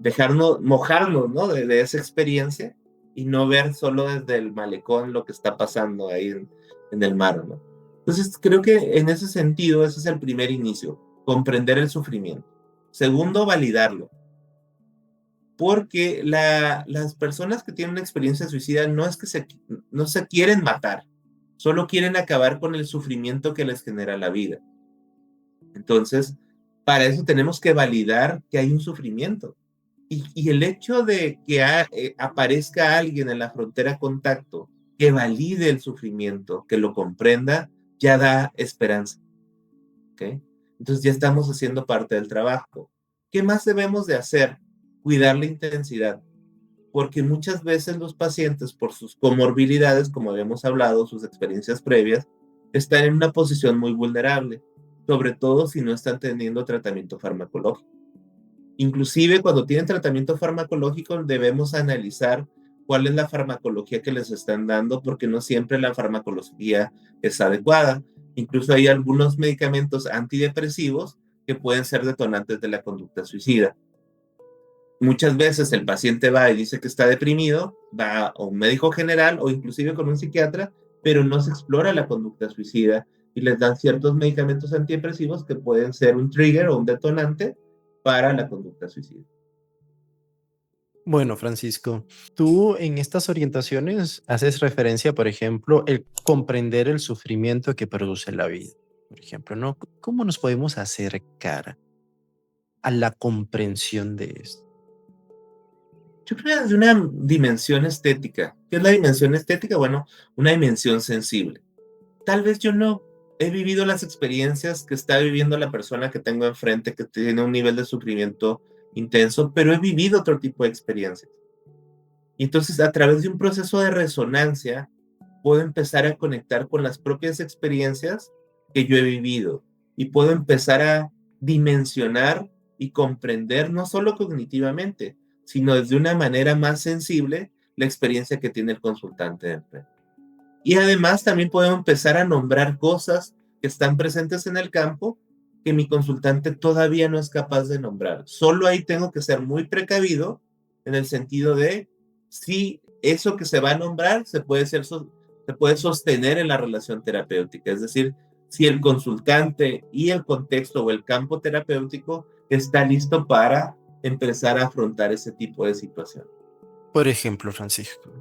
dejarnos, mojarnos, ¿no? De esa experiencia y no ver solo desde el malecón lo que está pasando ahí en el mar, ¿no? Entonces, creo que en ese sentido, ese es el primer inicio, comprender el sufrimiento. Segundo, validarlo. Porque las personas que tienen una experiencia suicida no es que no se quieren matar, solo quieren acabar con el sufrimiento que les genera la vida. Entonces, para eso tenemos que validar que hay un sufrimiento. Y el hecho de que aparezca alguien en la frontera contacto que valide el sufrimiento, que lo comprenda, ya da esperanza. ¿Ok? Entonces ya estamos haciendo parte del trabajo. ¿Qué más debemos de hacer? Cuidar la intensidad, porque muchas veces los pacientes, por sus comorbilidades, como habíamos hablado, sus experiencias previas, están en una posición muy vulnerable, sobre todo si no están teniendo tratamiento farmacológico. Inclusive cuando tienen tratamiento farmacológico debemos analizar cuál es la farmacología que les están dando, porque no siempre la farmacología es adecuada. Incluso hay algunos medicamentos antidepresivos que pueden ser detonantes de la conducta suicida. Muchas veces el paciente va y dice que está deprimido, va a un médico general o inclusive con un psiquiatra, pero no se explora la conducta suicida y les dan ciertos medicamentos antidepresivos que pueden ser un trigger o un detonante para la conducta suicida. Bueno, Francisco, tú en estas orientaciones haces referencia, por ejemplo, el comprender el sufrimiento que produce la vida. Por ejemplo, ¿no? ¿Cómo nos podemos acercar a la comprensión de esto? Yo creo que desde una dimensión estética. ¿Qué es la dimensión estética? Bueno, una dimensión sensible. Tal vez yo no he vivido las experiencias que está viviendo la persona que tengo enfrente, que tiene un nivel de sufrimiento intenso, pero he vivido otro tipo de experiencias. Y entonces, a través de un proceso de resonancia, puedo empezar a conectar con las propias experiencias que yo he vivido y puedo empezar a dimensionar y comprender no solo cognitivamente, sino desde una manera más sensible la experiencia que tiene el consultante de enfrente. Y además también puedo empezar a nombrar cosas que están presentes en el campo que mi consultante todavía no es capaz de nombrar. Solo ahí tengo que ser muy precavido en el sentido de si eso que se va a nombrar se puede sostener en la relación terapéutica. Es decir, si el consultante y el contexto o el campo terapéutico está listo para empezar a afrontar ese tipo de situación. Por ejemplo, Francisco.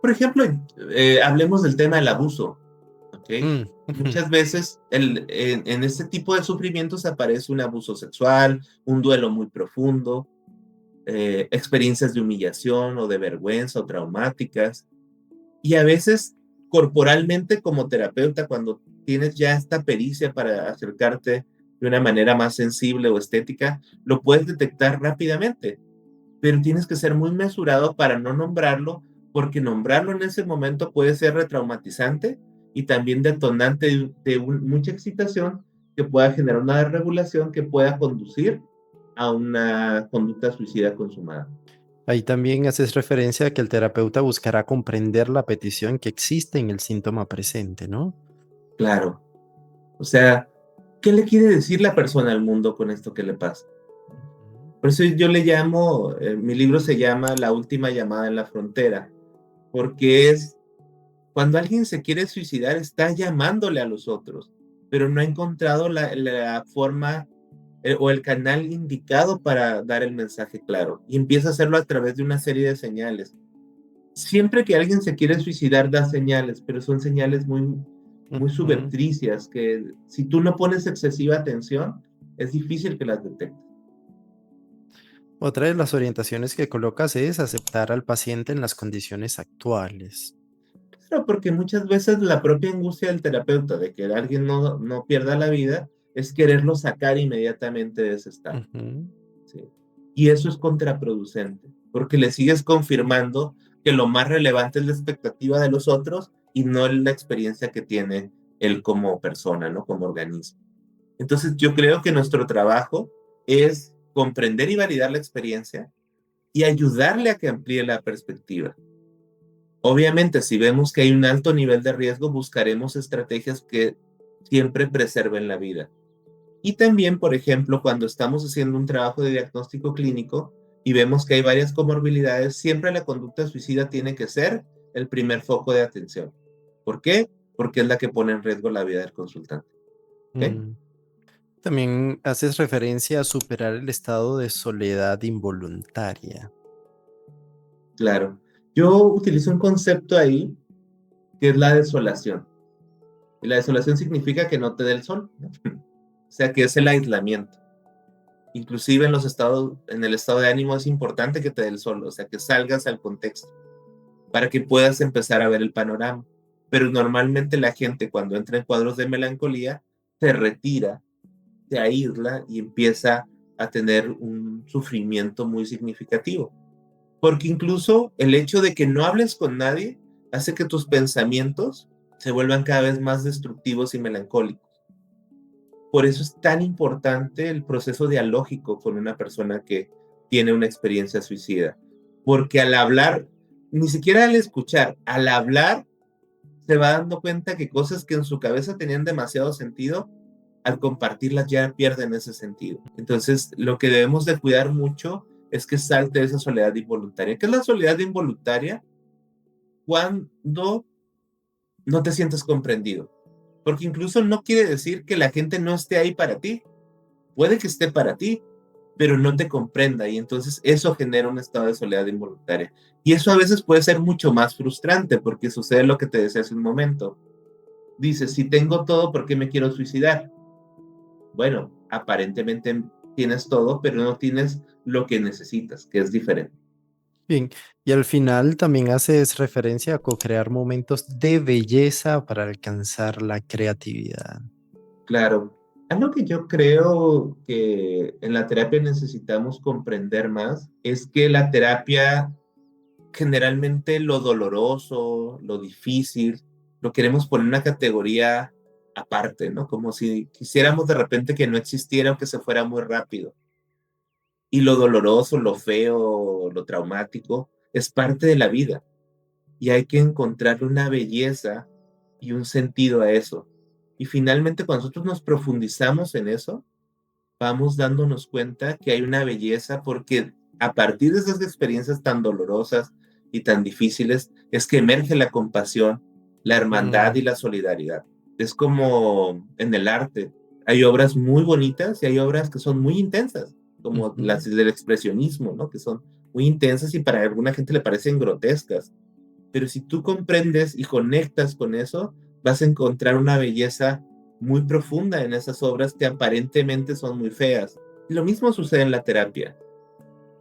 Por ejemplo, hablemos del tema del abuso. ¿Ok? Mm, ujú. Muchas veces en este tipo de sufrimientos aparece un abuso sexual, un duelo muy profundo, experiencias de humillación o de vergüenza o traumáticas. Y a veces corporalmente como terapeuta, cuando tienes ya esta pericia para acercarte de una manera más sensible o estética, lo puedes detectar rápidamente, pero tienes que ser muy mesurado para no nombrarlo, porque nombrarlo en ese momento puede ser retraumatizante y también detonante mucha excitación que pueda generar una desregulación que pueda conducir a una conducta suicida consumada. Ahí también haces referencia a que el terapeuta buscará comprender la petición que existe en el síntoma presente, ¿no? Claro, o sea, ¿qué le quiere decir la persona al mundo con esto que le pasa? Ujú. Por eso yo le llamo, mi libro se llama La última llamada en la frontera, porque es cuando alguien se quiere suicidar, está llamándole a los otros, pero no ha encontrado la forma o el canal indicado para dar el mensaje claro y empieza a hacerlo a través de una serie de señales. Siempre que alguien se quiere suicidar, da señales, pero son señales muy Ujú. subertricias que si tú no pones excesiva atención, es difícil que las detectes. Otra de las orientaciones que colocas es aceptar al paciente en las condiciones actuales. Claro, porque muchas veces la propia angustia del terapeuta de que alguien no pierda la vida es quererlo sacar inmediatamente de ese estado. Ujú. ¿Sí? Y eso es contraproducente, porque le sigues confirmando que lo más relevante es la expectativa de los otros y no la experiencia que tiene él como persona, ¿no? Como organismo. Entonces, yo creo que nuestro trabajo es comprender y validar la experiencia y ayudarle a que amplíe la perspectiva. Obviamente, si vemos que hay un alto nivel de riesgo, buscaremos estrategias que siempre preserven la vida. Y también, por ejemplo, cuando estamos haciendo un trabajo de diagnóstico clínico y vemos que hay varias comorbilidades, siempre la conducta suicida tiene que ser el primer foco de atención. ¿Por qué? Porque es la que pone en riesgo la vida del consultante. ¿Ok? Mm. También haces referencia a superar el estado de soledad involuntaria. Claro. Yo utilizo un concepto ahí que es la desolación. Y la desolación significa que no te dé el sol, ¿no? O sea, que es el aislamiento. Inclusive en el estado de ánimo es importante que te dé el sol, o sea, que salgas al contexto para que puedas empezar a ver el panorama. Pero normalmente la gente cuando entra en cuadros de melancolía se retira, se aísla y empieza a tener un sufrimiento muy significativo. Porque incluso el hecho de que no hables con nadie hace que tus pensamientos se vuelvan cada vez más destructivos y melancólicos. Por eso es tan importante el proceso dialógico con una persona que tiene una experiencia suicida. Porque al hablar, ni siquiera al escuchar, al hablar se va dando cuenta que cosas que en su cabeza tenían demasiado sentido, al compartirlas ya pierden ese sentido. Entonces, lo que debemos de cuidar mucho es que salte esa soledad involuntaria. ¿Qué es la soledad involuntaria? Cuando no te sientes comprendido. Porque incluso no quiere decir que la gente no esté ahí para ti. Puede que esté para ti, pero no te comprenda y entonces eso genera un estado de soledad involuntaria. Y eso a veces puede ser mucho más frustrante porque sucede lo que te decía hace un momento. Dices, si tengo todo, ¿por qué me quiero suicidar? Bueno, aparentemente tienes todo, pero no tienes lo que necesitas, que es diferente. Bien, y al final también haces referencia a co-crear momentos de belleza para alcanzar la creatividad. Claro, algo que yo creo que en la terapia necesitamos comprender más es que la terapia generalmente lo doloroso, lo difícil, lo queremos poner en una categoría aparte, ¿no? Como si quisiéramos de repente que no existiera o que se fuera muy rápido. Y lo doloroso, lo feo, lo traumático, es parte de la vida. Y hay que encontrar una belleza y un sentido a eso. Y finalmente, cuando nosotros nos profundizamos en eso, vamos dándonos cuenta que hay una belleza porque a partir de esas experiencias tan dolorosas y tan difíciles es que emerge la compasión, la hermandad y Mm, la solidaridad. Es como en el arte. Hay obras muy bonitas y hay obras que son muy intensas, como las ujú. del expresionismo, ¿no? Que son muy intensas y para alguna gente le parecen grotescas. Pero si tú comprendes y conectas con eso, vas a encontrar una belleza muy profunda en esas obras que aparentemente son muy feas. Y lo mismo sucede en la terapia.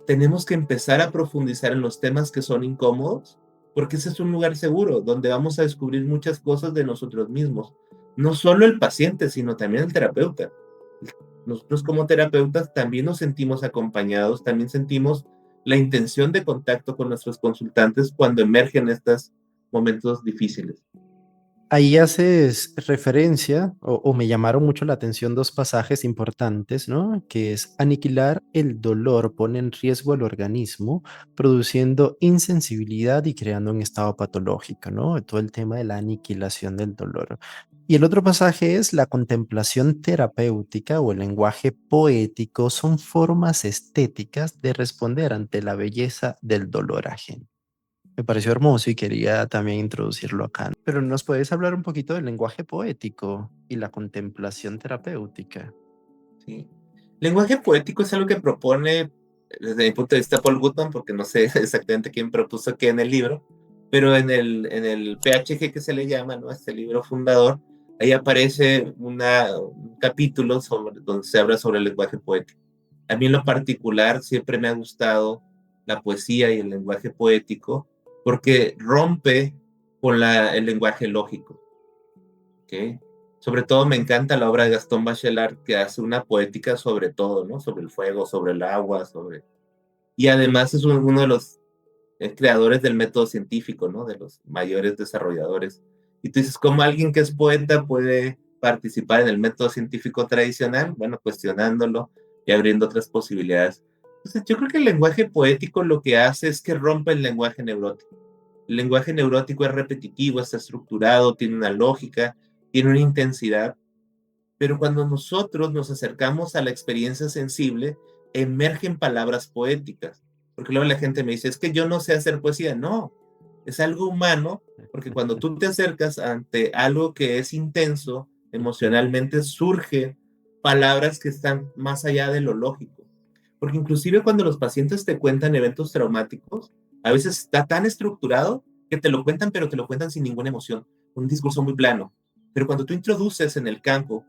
Tenemos que empezar a profundizar en los temas que son incómodos, porque ese es un lugar seguro donde vamos a descubrir muchas cosas de nosotros mismos. No solo el paciente, sino también el terapeuta. Nosotros como terapeutas también nos sentimos acompañados, también sentimos la intención de contacto con nuestros consultantes cuando emergen estos momentos difíciles. Ahí haces referencia, o me llamaron mucho la atención dos pasajes importantes, ¿no? Que es aniquilar el dolor pone en riesgo al organismo, produciendo insensibilidad y creando un estado patológico, ¿no? Todo el tema de la aniquilación del dolor. Y el otro pasaje es la contemplación terapéutica o el lenguaje poético son formas estéticas de responder ante la belleza del dolor ajeno. Me pareció hermoso y quería también introducirlo acá. Pero ¿nos puedes hablar un poquito del lenguaje poético y la contemplación terapéutica? ¿Sí? Lenguaje poético es algo que propone, desde mi punto de vista, Paul Goodman, porque no sé exactamente quién propuso qué en el libro, pero en el PHG que se le llama, ¿no? Este libro fundador, ahí aparece un capítulo donde se habla sobre el lenguaje poético. A mí en lo particular siempre me ha gustado la poesía y el lenguaje poético porque rompe con el lenguaje lógico, ¿ok? Sobre todo me encanta la obra de Gastón Bachelard que hace una poética sobre todo, ¿no? Sobre el fuego, sobre el agua, sobre... Y además es uno de los creadores del método científico, ¿no? De los mayores desarrolladores. Y tú dices, ¿cómo alguien que es poeta puede participar en el método científico tradicional? Bueno, cuestionándolo y abriendo otras posibilidades. Entonces, yo creo que el lenguaje poético lo que hace es que rompe el lenguaje neurótico. El lenguaje neurótico es repetitivo, está estructurado, tiene una lógica, tiene una intensidad, pero cuando nosotros nos acercamos a la experiencia sensible, emergen palabras poéticas. Porque luego la gente me dice, es que yo no sé hacer poesía. No, es algo humano, porque cuando tú te acercas ante algo que es intenso, emocionalmente surgen palabras que están más allá de lo lógico. Porque inclusive cuando los pacientes te cuentan eventos traumáticos, a veces está tan estructurado que te lo cuentan, pero te lo cuentan sin ninguna emoción, un discurso muy plano. Pero cuando tú introduces en el campo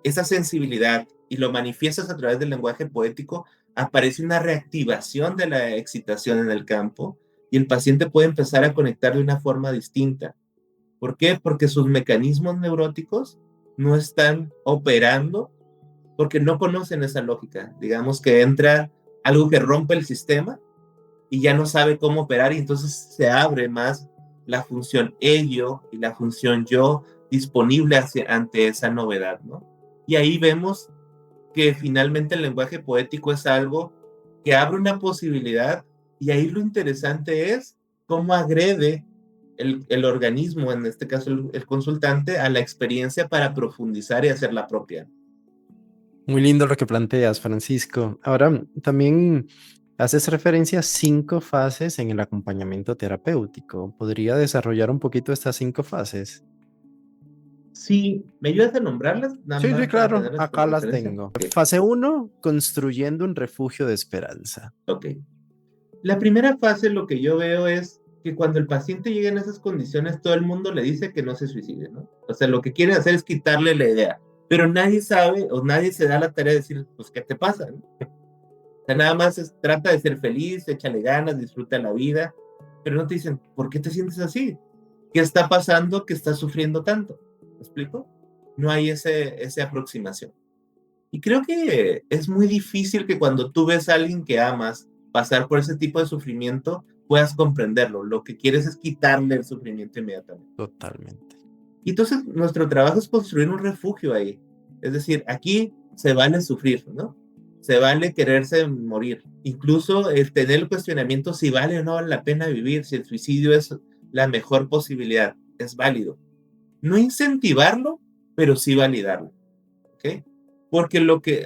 esa sensibilidad y lo manifiestas a través del lenguaje poético, aparece una reactivación de la excitación en el campo y el paciente puede empezar a conectar de una forma distinta. ¿Por qué? Porque sus mecanismos neuróticos no están operando porque no conocen esa lógica. Digamos que entra algo que rompe el sistema y ya no sabe cómo operar y entonces se abre más la función ello y la función yo disponible ante esa novedad, ¿no? Y ahí vemos que finalmente el lenguaje poético es algo que abre una posibilidad y ahí lo interesante es cómo agrede el organismo, en este caso el consultante, a la experiencia para profundizar y hacerla propia. Muy lindo lo que planteas, Francisco. Ahora, también haces referencia a 5 fases en el acompañamiento terapéutico. ¿Podría desarrollar un poquito estas 5 fases? Sí, ¿me ayudas a nombrarlas? Nada Sí, sí, más para claro, tenerlas acá como las referencia. tengo. Ok, Fase uno, construyendo un refugio de esperanza. ok. La primera fase lo que yo veo es que cuando el paciente llega en esas condiciones, todo el mundo le dice que no se suicide, ¿no? O sea, lo que quieren hacer es quitarle la idea, pero nadie sabe o nadie se da la tarea de decir, pues, ¿qué te pasa? ¿No? O sea, nada más trata de ser feliz, échale ganas, disfruta la vida, pero no te dicen, ¿por qué te sientes así? ¿Qué está pasando que estás sufriendo tanto? ¿Me explico? No hay esa aproximación. Y creo que es muy difícil que cuando tú ves a alguien que amas pasar por ese tipo de sufrimiento, puedas comprenderlo. Lo que quieres es quitarle el sufrimiento inmediatamente. Totalmente. Y entonces nuestro trabajo es construir un refugio ahí. Es decir, aquí se vale sufrir, ¿no? Se vale quererse morir. Incluso el tener el cuestionamiento si vale o no vale la pena vivir, si el suicidio es la mejor posibilidad, es válido. No incentivarlo, pero sí validarlo. ¿Ok? Porque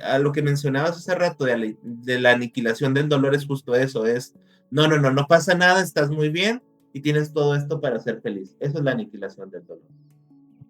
a lo que mencionabas hace rato de la aniquilación del dolor es justo eso, es, no pasa nada, estás muy bien y tienes todo esto para ser feliz. Eso es la aniquilación del dolor.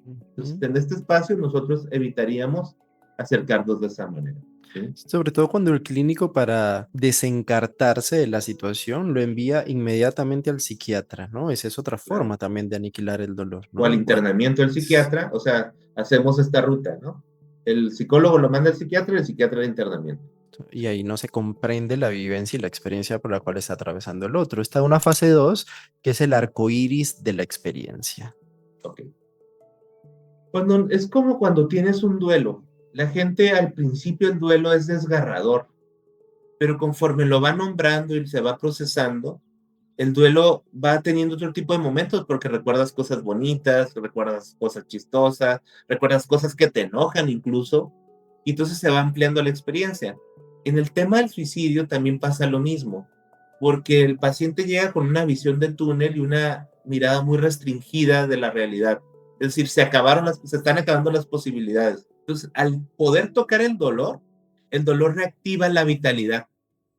Entonces, Ujú. en este espacio nosotros evitaríamos acercarnos de esa manera. ¿Sí? Sobre todo cuando el clínico, para desencartarse de la situación, lo envía inmediatamente al psiquiatra, ¿no? Esa es otra Claro. forma también de aniquilar el dolor, O al ¿no? internamiento del psiquiatra, o sea, hacemos esta ruta, ¿no? El psicólogo lo manda al psiquiatra y el psiquiatra al internamiento. Y ahí no se comprende la vivencia y la experiencia por la cual está atravesando el otro. Está una fase 2, que es el arco iris de la experiencia. Ok. Es como cuando tienes un duelo. La gente al principio el duelo es desgarrador, pero conforme lo va nombrando y se va procesando, el duelo va teniendo otro tipo de momentos porque recuerdas cosas bonitas, recuerdas cosas chistosas, recuerdas cosas que te enojan incluso, y entonces se va ampliando la experiencia. En el tema del suicidio también pasa lo mismo, porque el paciente llega con una visión de túnel y una mirada muy restringida de la realidad. Es decir, se están acabando las posibilidades. Entonces, al poder tocar el dolor reactiva la vitalidad.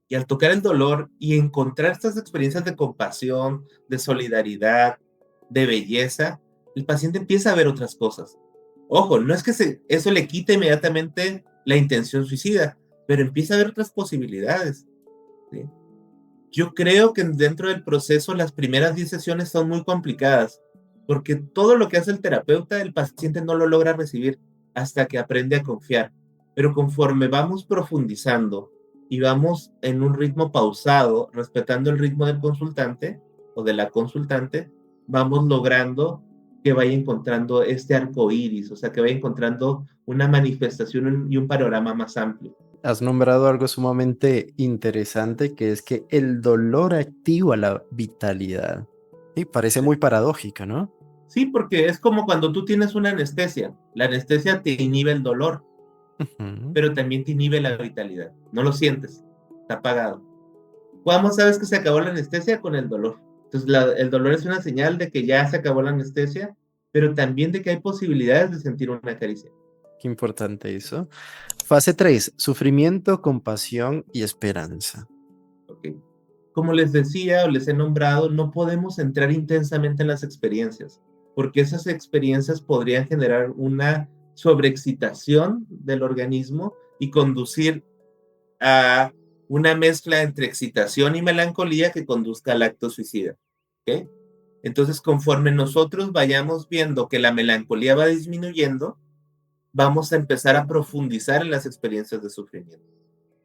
Y al tocar el dolor y encontrar estas experiencias de compasión, de solidaridad, de belleza, el paciente empieza a ver otras cosas. Ojo, no es que eso le quite inmediatamente la intención suicida, pero empieza a ver otras posibilidades. ¿Sí? Yo creo que dentro del proceso las primeras 10 sesiones son muy complicadas, porque todo lo que hace el terapeuta, el paciente no lo logra recibir hasta que aprende a confiar. Pero conforme vamos profundizando y vamos en un ritmo pausado, respetando el ritmo del consultante o de la consultante, vamos logrando que vaya encontrando este arco iris, o sea, que vaya encontrando una manifestación y un panorama más amplio. Has nombrado algo sumamente interesante que es que el dolor activa la vitalidad. Y parece muy paradójico, ¿no? Sí, porque es como cuando tú tienes una anestesia. La anestesia te inhibe el dolor, Ujú. pero también te inhibe la vitalidad. No lo sientes, está apagado. ¿Cómo sabes que se acabó la anestesia? Con el dolor. Entonces, el dolor es una señal de que ya se acabó la anestesia, pero también de que hay posibilidades de sentir una caricia. Qué importante eso. Fase 3: sufrimiento, compasión y esperanza. ¿Ok? Como les decía o les he nombrado, no podemos entrar intensamente en las experiencias, porque esas experiencias podrían generar una sobreexcitación del organismo y conducir a una mezcla entre excitación y melancolía que conduzca al acto suicida. ¿Ok? Entonces, conforme nosotros vayamos viendo que la melancolía va disminuyendo, vamos a empezar a profundizar en las experiencias de sufrimiento.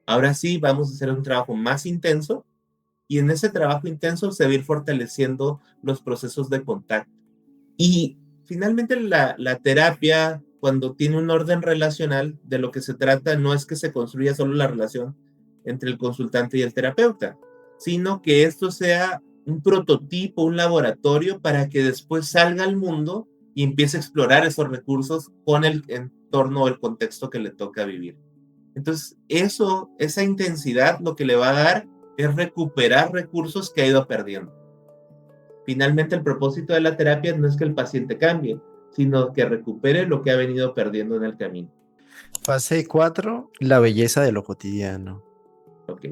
Ahora sí, vamos a hacer un trabajo más intenso y en ese trabajo intenso se va a ir fortaleciendo los procesos de contacto. Y finalmente la terapia, cuando tiene un orden relacional, de lo que se trata no es que se construya solo la relación entre el consultante y el terapeuta, sino que esto sea un prototipo, un laboratorio para que después salga al mundo y empiece a explorar esos recursos con el entorno o el contexto que le toca vivir. Entonces, esa intensidad lo que le va a dar es recuperar recursos que ha ido perdiendo. Finalmente, el propósito de la terapia no es que el paciente cambie, sino que recupere lo que ha venido perdiendo en el camino. Fase 4: la belleza de lo cotidiano. ¿Ok?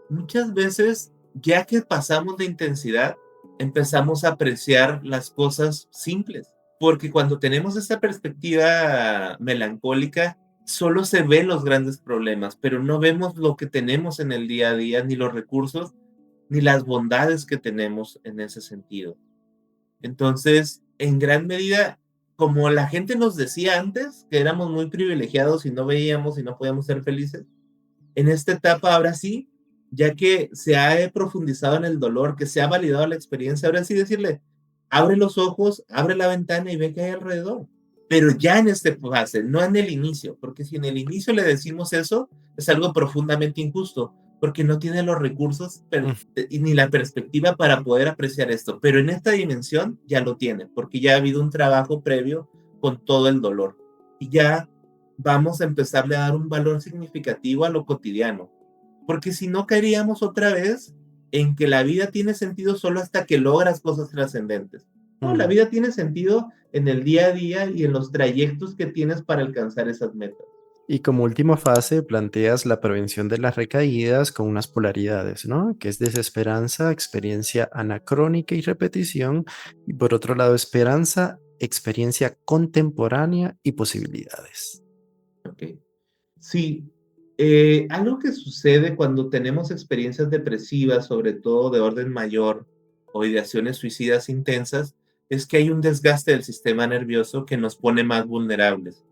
Muchas veces, ya que pasamos de intensidad, empezamos a apreciar las cosas simples, porque cuando tenemos esta perspectiva melancólica, solo se ven los grandes problemas, pero no vemos lo que tenemos en el día a día, ni los recursos, ni las bondades que tenemos en ese sentido. Entonces, en gran medida, como la gente nos decía antes, que éramos muy privilegiados y no veíamos y no podíamos ser felices, en esta etapa ahora sí, ya que se ha profundizado en el dolor, que se ha validado la experiencia, ahora sí decirle, abre los ojos, abre la ventana y ve qué hay alrededor. Pero ya en este fase, no en el inicio, porque si en el inicio le decimos eso, es algo profundamente injusto, porque no tiene los recursos Mm. ni la perspectiva para poder apreciar esto. Pero en esta dimensión ya lo tiene, porque ya ha habido un trabajo previo con todo el dolor. Y ya vamos a empezarle a dar un valor significativo a lo cotidiano, porque si no caeríamos otra vez en que la vida tiene sentido solo hasta que logras cosas trascendentes. No, la Mm. vida tiene sentido en el día a día y en los trayectos que tienes para alcanzar esas metas. Y como última fase planteas la prevención de las recaídas con unas polaridades, ¿no? Que es desesperanza, experiencia anacrónica y repetición. Y por otro lado, esperanza, experiencia contemporánea y posibilidades. ¿Ok? Sí, algo que sucede cuando tenemos experiencias depresivas, sobre todo de orden mayor, o ideaciones suicidas intensas, es que hay un desgaste del sistema nervioso que nos pone más vulnerables.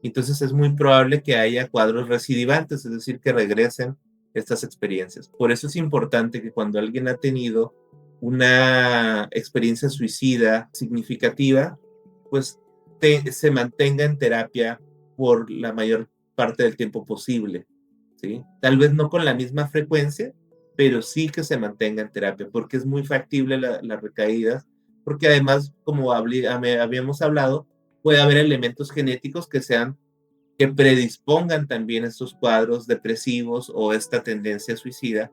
Entonces es muy probable que haya cuadros recidivantes, es decir, que regresen estas experiencias. Por eso es importante que cuando alguien ha tenido una experiencia suicida significativa, pues se mantenga en terapia por la mayor parte del tiempo posible, ¿sí? Tal vez no con la misma frecuencia, pero sí que se mantenga en terapia, porque es muy factible las recaídas, porque además, como habíamos hablado, puede haber elementos genéticos que predispongan también estos cuadros depresivos o esta tendencia suicida.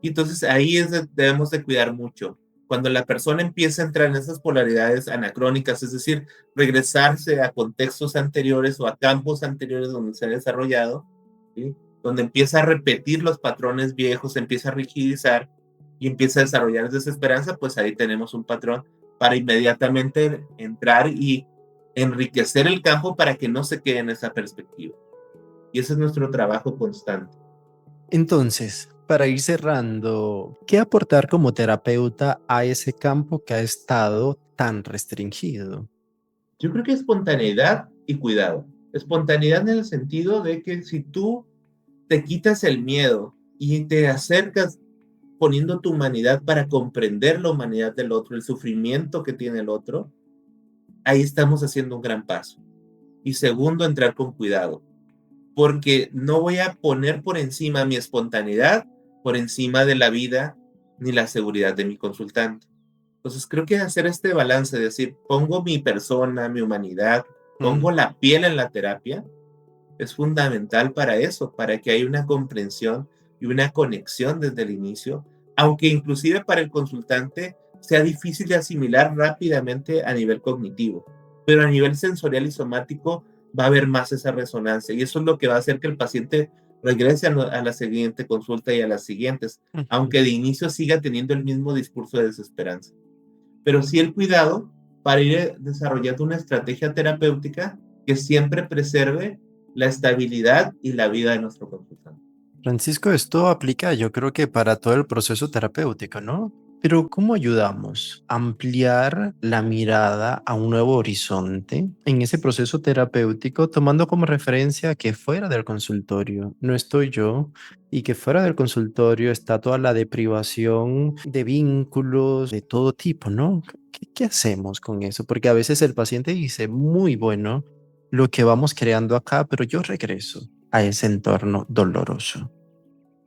Y entonces ahí debemos de cuidar mucho. Cuando la persona empieza a entrar en esas polaridades anacrónicas, es decir, regresarse a contextos anteriores o a campos anteriores donde se ha desarrollado, ¿sí? Donde empieza a repetir los patrones viejos, empieza a rigidizar y empieza a desarrollar desesperanza, pues ahí tenemos un patrón para inmediatamente entrar y enriquecer el campo para que no se quede en esa perspectiva. Y ese es nuestro trabajo constante. Entonces, para ir cerrando, ¿qué aportar como terapeuta a ese campo que ha estado tan restringido? Yo creo que espontaneidad y cuidado. Espontaneidad en el sentido de que si tú te quitas el miedo y te acercas poniendo tu humanidad para comprender la humanidad del otro, el sufrimiento que tiene el otro, ahí estamos haciendo un gran paso. Y segundo, entrar con cuidado, porque no voy a poner por encima mi espontaneidad, por encima de la vida ni la seguridad de mi consultante. Entonces creo que hacer este balance, decir, pongo mi persona, mi humanidad, pongo Mm. la piel en la terapia, es fundamental para eso, para que haya una comprensión y una conexión desde el inicio, aunque inclusive para el consultante sea difícil de asimilar rápidamente a nivel cognitivo, pero a nivel sensorial y somático va a haber más esa resonancia y eso es lo que va a hacer que el paciente regrese a la siguiente consulta y a las siguientes, Ujú. aunque de inicio siga teniendo el mismo discurso de desesperanza. Pero sí el cuidado para ir desarrollando una estrategia terapéutica que siempre preserve la estabilidad y la vida de nuestro consultante. Francisco, esto aplica yo creo que para todo el proceso terapéutico, ¿no? Pero ¿cómo ayudamos a ampliar la mirada a un nuevo horizonte en ese proceso terapéutico, tomando como referencia que fuera del consultorio no estoy yo y que fuera del consultorio está toda la deprivación de vínculos de todo tipo, ¿no? ¿Qué hacemos con eso? Porque a veces el paciente dice, muy bueno lo que vamos creando acá, pero yo regreso a ese entorno doloroso.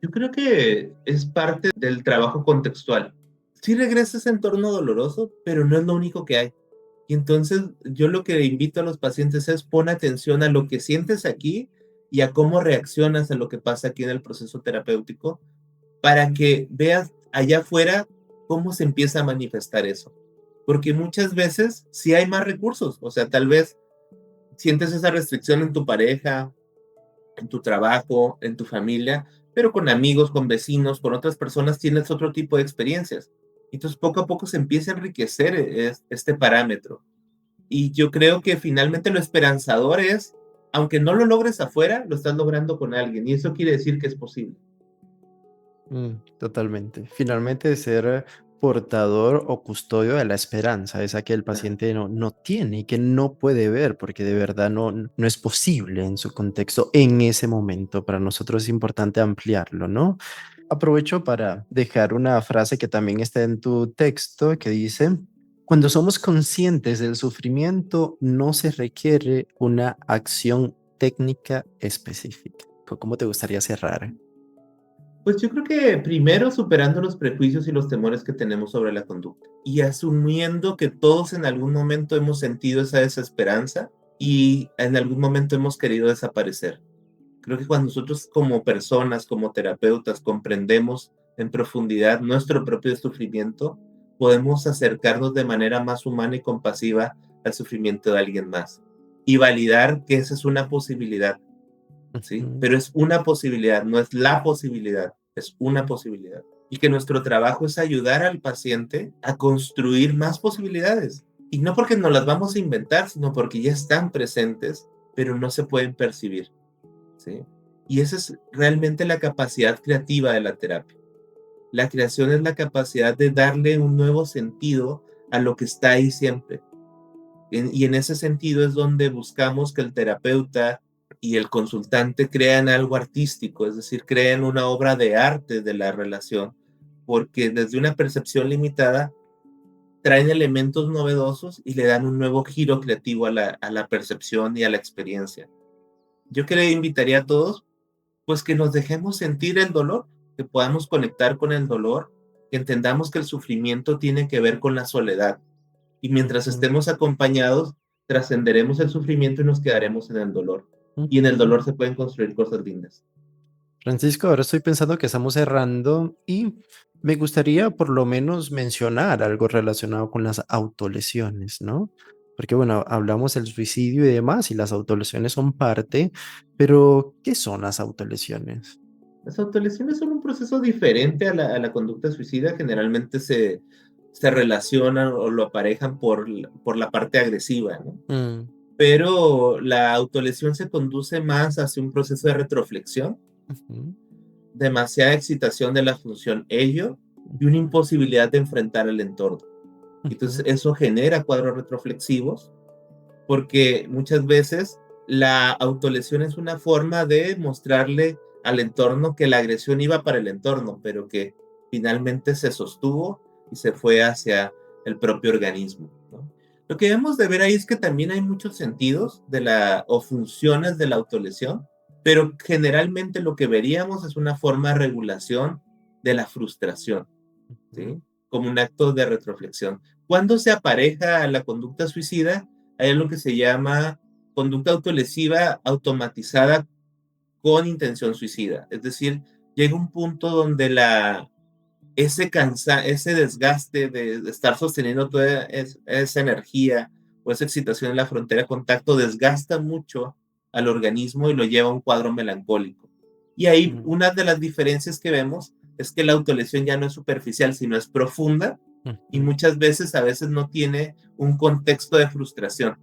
Yo creo que es parte del trabajo contextual. Sí regresa a ese entorno doloroso, pero no es lo único que hay. Y entonces yo lo que invito a los pacientes es pon atención a lo que sientes aquí y a cómo reaccionas a lo que pasa aquí en el proceso terapéutico para que veas allá afuera cómo se empieza a manifestar eso. Porque muchas veces sí hay más recursos, o sea, tal vez sientes esa restricción en tu pareja, en tu trabajo, en tu familia, pero con amigos, con vecinos, con otras personas tienes otro tipo de experiencias. Entonces, poco a poco se empieza a enriquecer este parámetro. Y yo creo que finalmente lo esperanzador es, aunque no lo logres afuera, lo estás logrando con alguien. Y eso quiere decir que es posible. Totalmente. Finalmente, ser portador o custodio de la esperanza, esa que el Claro. paciente no tiene y que no puede ver porque de verdad no es posible en su contexto en ese momento. Para nosotros es importante ampliarlo, ¿no? Aprovecho para dejar una frase que también está en tu texto que dice, cuando somos conscientes del sufrimiento, no se requiere una acción técnica específica. ¿Cómo te gustaría cerrar? Pues yo creo que primero superando los prejuicios y los temores que tenemos sobre la conducta y asumiendo que todos en algún momento hemos sentido esa desesperanza y en algún momento hemos querido desaparecer. Creo que cuando nosotros como personas, como terapeutas, comprendemos en profundidad nuestro propio sufrimiento, podemos acercarnos de manera más humana y compasiva al sufrimiento de alguien más y validar que esa es una posibilidad, ¿sí? Ujú. Pero es una posibilidad, no es la posibilidad, es una posibilidad. Y que nuestro trabajo es ayudar al paciente a construir más posibilidades. Y no porque nos las vamos a inventar, sino porque ya están presentes, pero no se pueden percibir, ¿sí? Y esa es realmente la capacidad creativa de la terapia. La creación es la capacidad de darle un nuevo sentido a lo que está ahí siempre. Y en ese sentido es donde buscamos que el terapeuta y el consultante crean algo artístico, es decir, crean una obra de arte de la relación, porque desde una percepción limitada traen elementos novedosos y le dan un nuevo giro creativo a la percepción y a la experiencia. Yo que le invitaría a todos, pues que nos dejemos sentir el dolor, que podamos conectar con el dolor, que entendamos que el sufrimiento tiene que ver con la soledad y mientras Ujú. estemos acompañados, trascenderemos el sufrimiento y nos quedaremos en el dolor. Y en el Ujú. dolor se pueden construir cosas lindas. Francisco, ahora estoy pensando que estamos cerrando y me gustaría por lo menos mencionar algo relacionado con las autolesiones, ¿no? Porque bueno, hablamos del suicidio y demás y las autolesiones son parte, pero ¿qué son las autolesiones? Las autolesiones son un proceso diferente a la conducta suicida. Generalmente se relacionan o lo aparejan por la parte agresiva, ¿no? Mm. Pero la autolesión se conduce más hacia un proceso de retroflexión, Ujú. demasiada excitación de la función ello y una imposibilidad de enfrentar el entorno. Entonces, Ujú. eso genera cuadros retroflexivos porque muchas veces la autolesión es una forma de mostrarle al entorno, que la agresión iba para el entorno, pero que finalmente se sostuvo y se fue hacia el propio organismo, ¿no? Lo que debemos de ver ahí es que también hay muchos sentidos o funciones de la autolesión, pero generalmente lo que veríamos es una forma de regulación de la frustración, Ujú, ¿sí? Como un acto de retroflexión. Cuando se apareja a la conducta suicida, hay algo que se llama conducta autolesiva automatizada con intención suicida. Es decir, llega un punto donde ese desgaste de estar sosteniendo toda esa energía o esa excitación en la frontera de contacto desgasta mucho al organismo y lo lleva a un cuadro melancólico. Y ahí ujú, una de las diferencias que vemos es que la autolesión ya no es superficial, sino es profunda y ujú, muchas veces, a veces no tiene un contexto de frustración.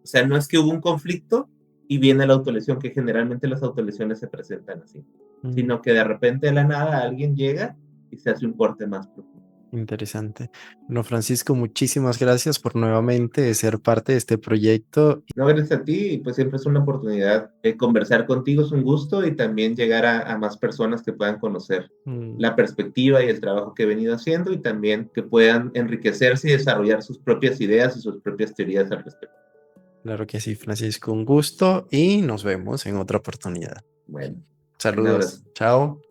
O sea, no es que hubo un conflicto y viene la autolesión, que generalmente las autolesiones se presentan así, ujú. sino que de repente de la nada alguien llega y se hace un corte más profundo. Interesante. Bueno, Francisco, muchísimas gracias por nuevamente ser parte de este proyecto. No, gracias a ti, y pues siempre es una oportunidad de conversar contigo, es un gusto y también llegar a más personas que puedan conocer Mm, la perspectiva y el trabajo que he venido haciendo y también que puedan enriquecerse y desarrollar sus propias ideas y sus propias teorías al respecto. claro que sí, Francisco, un gusto y nos vemos en otra oportunidad. Bueno, un abrazo. Saludos. Chao.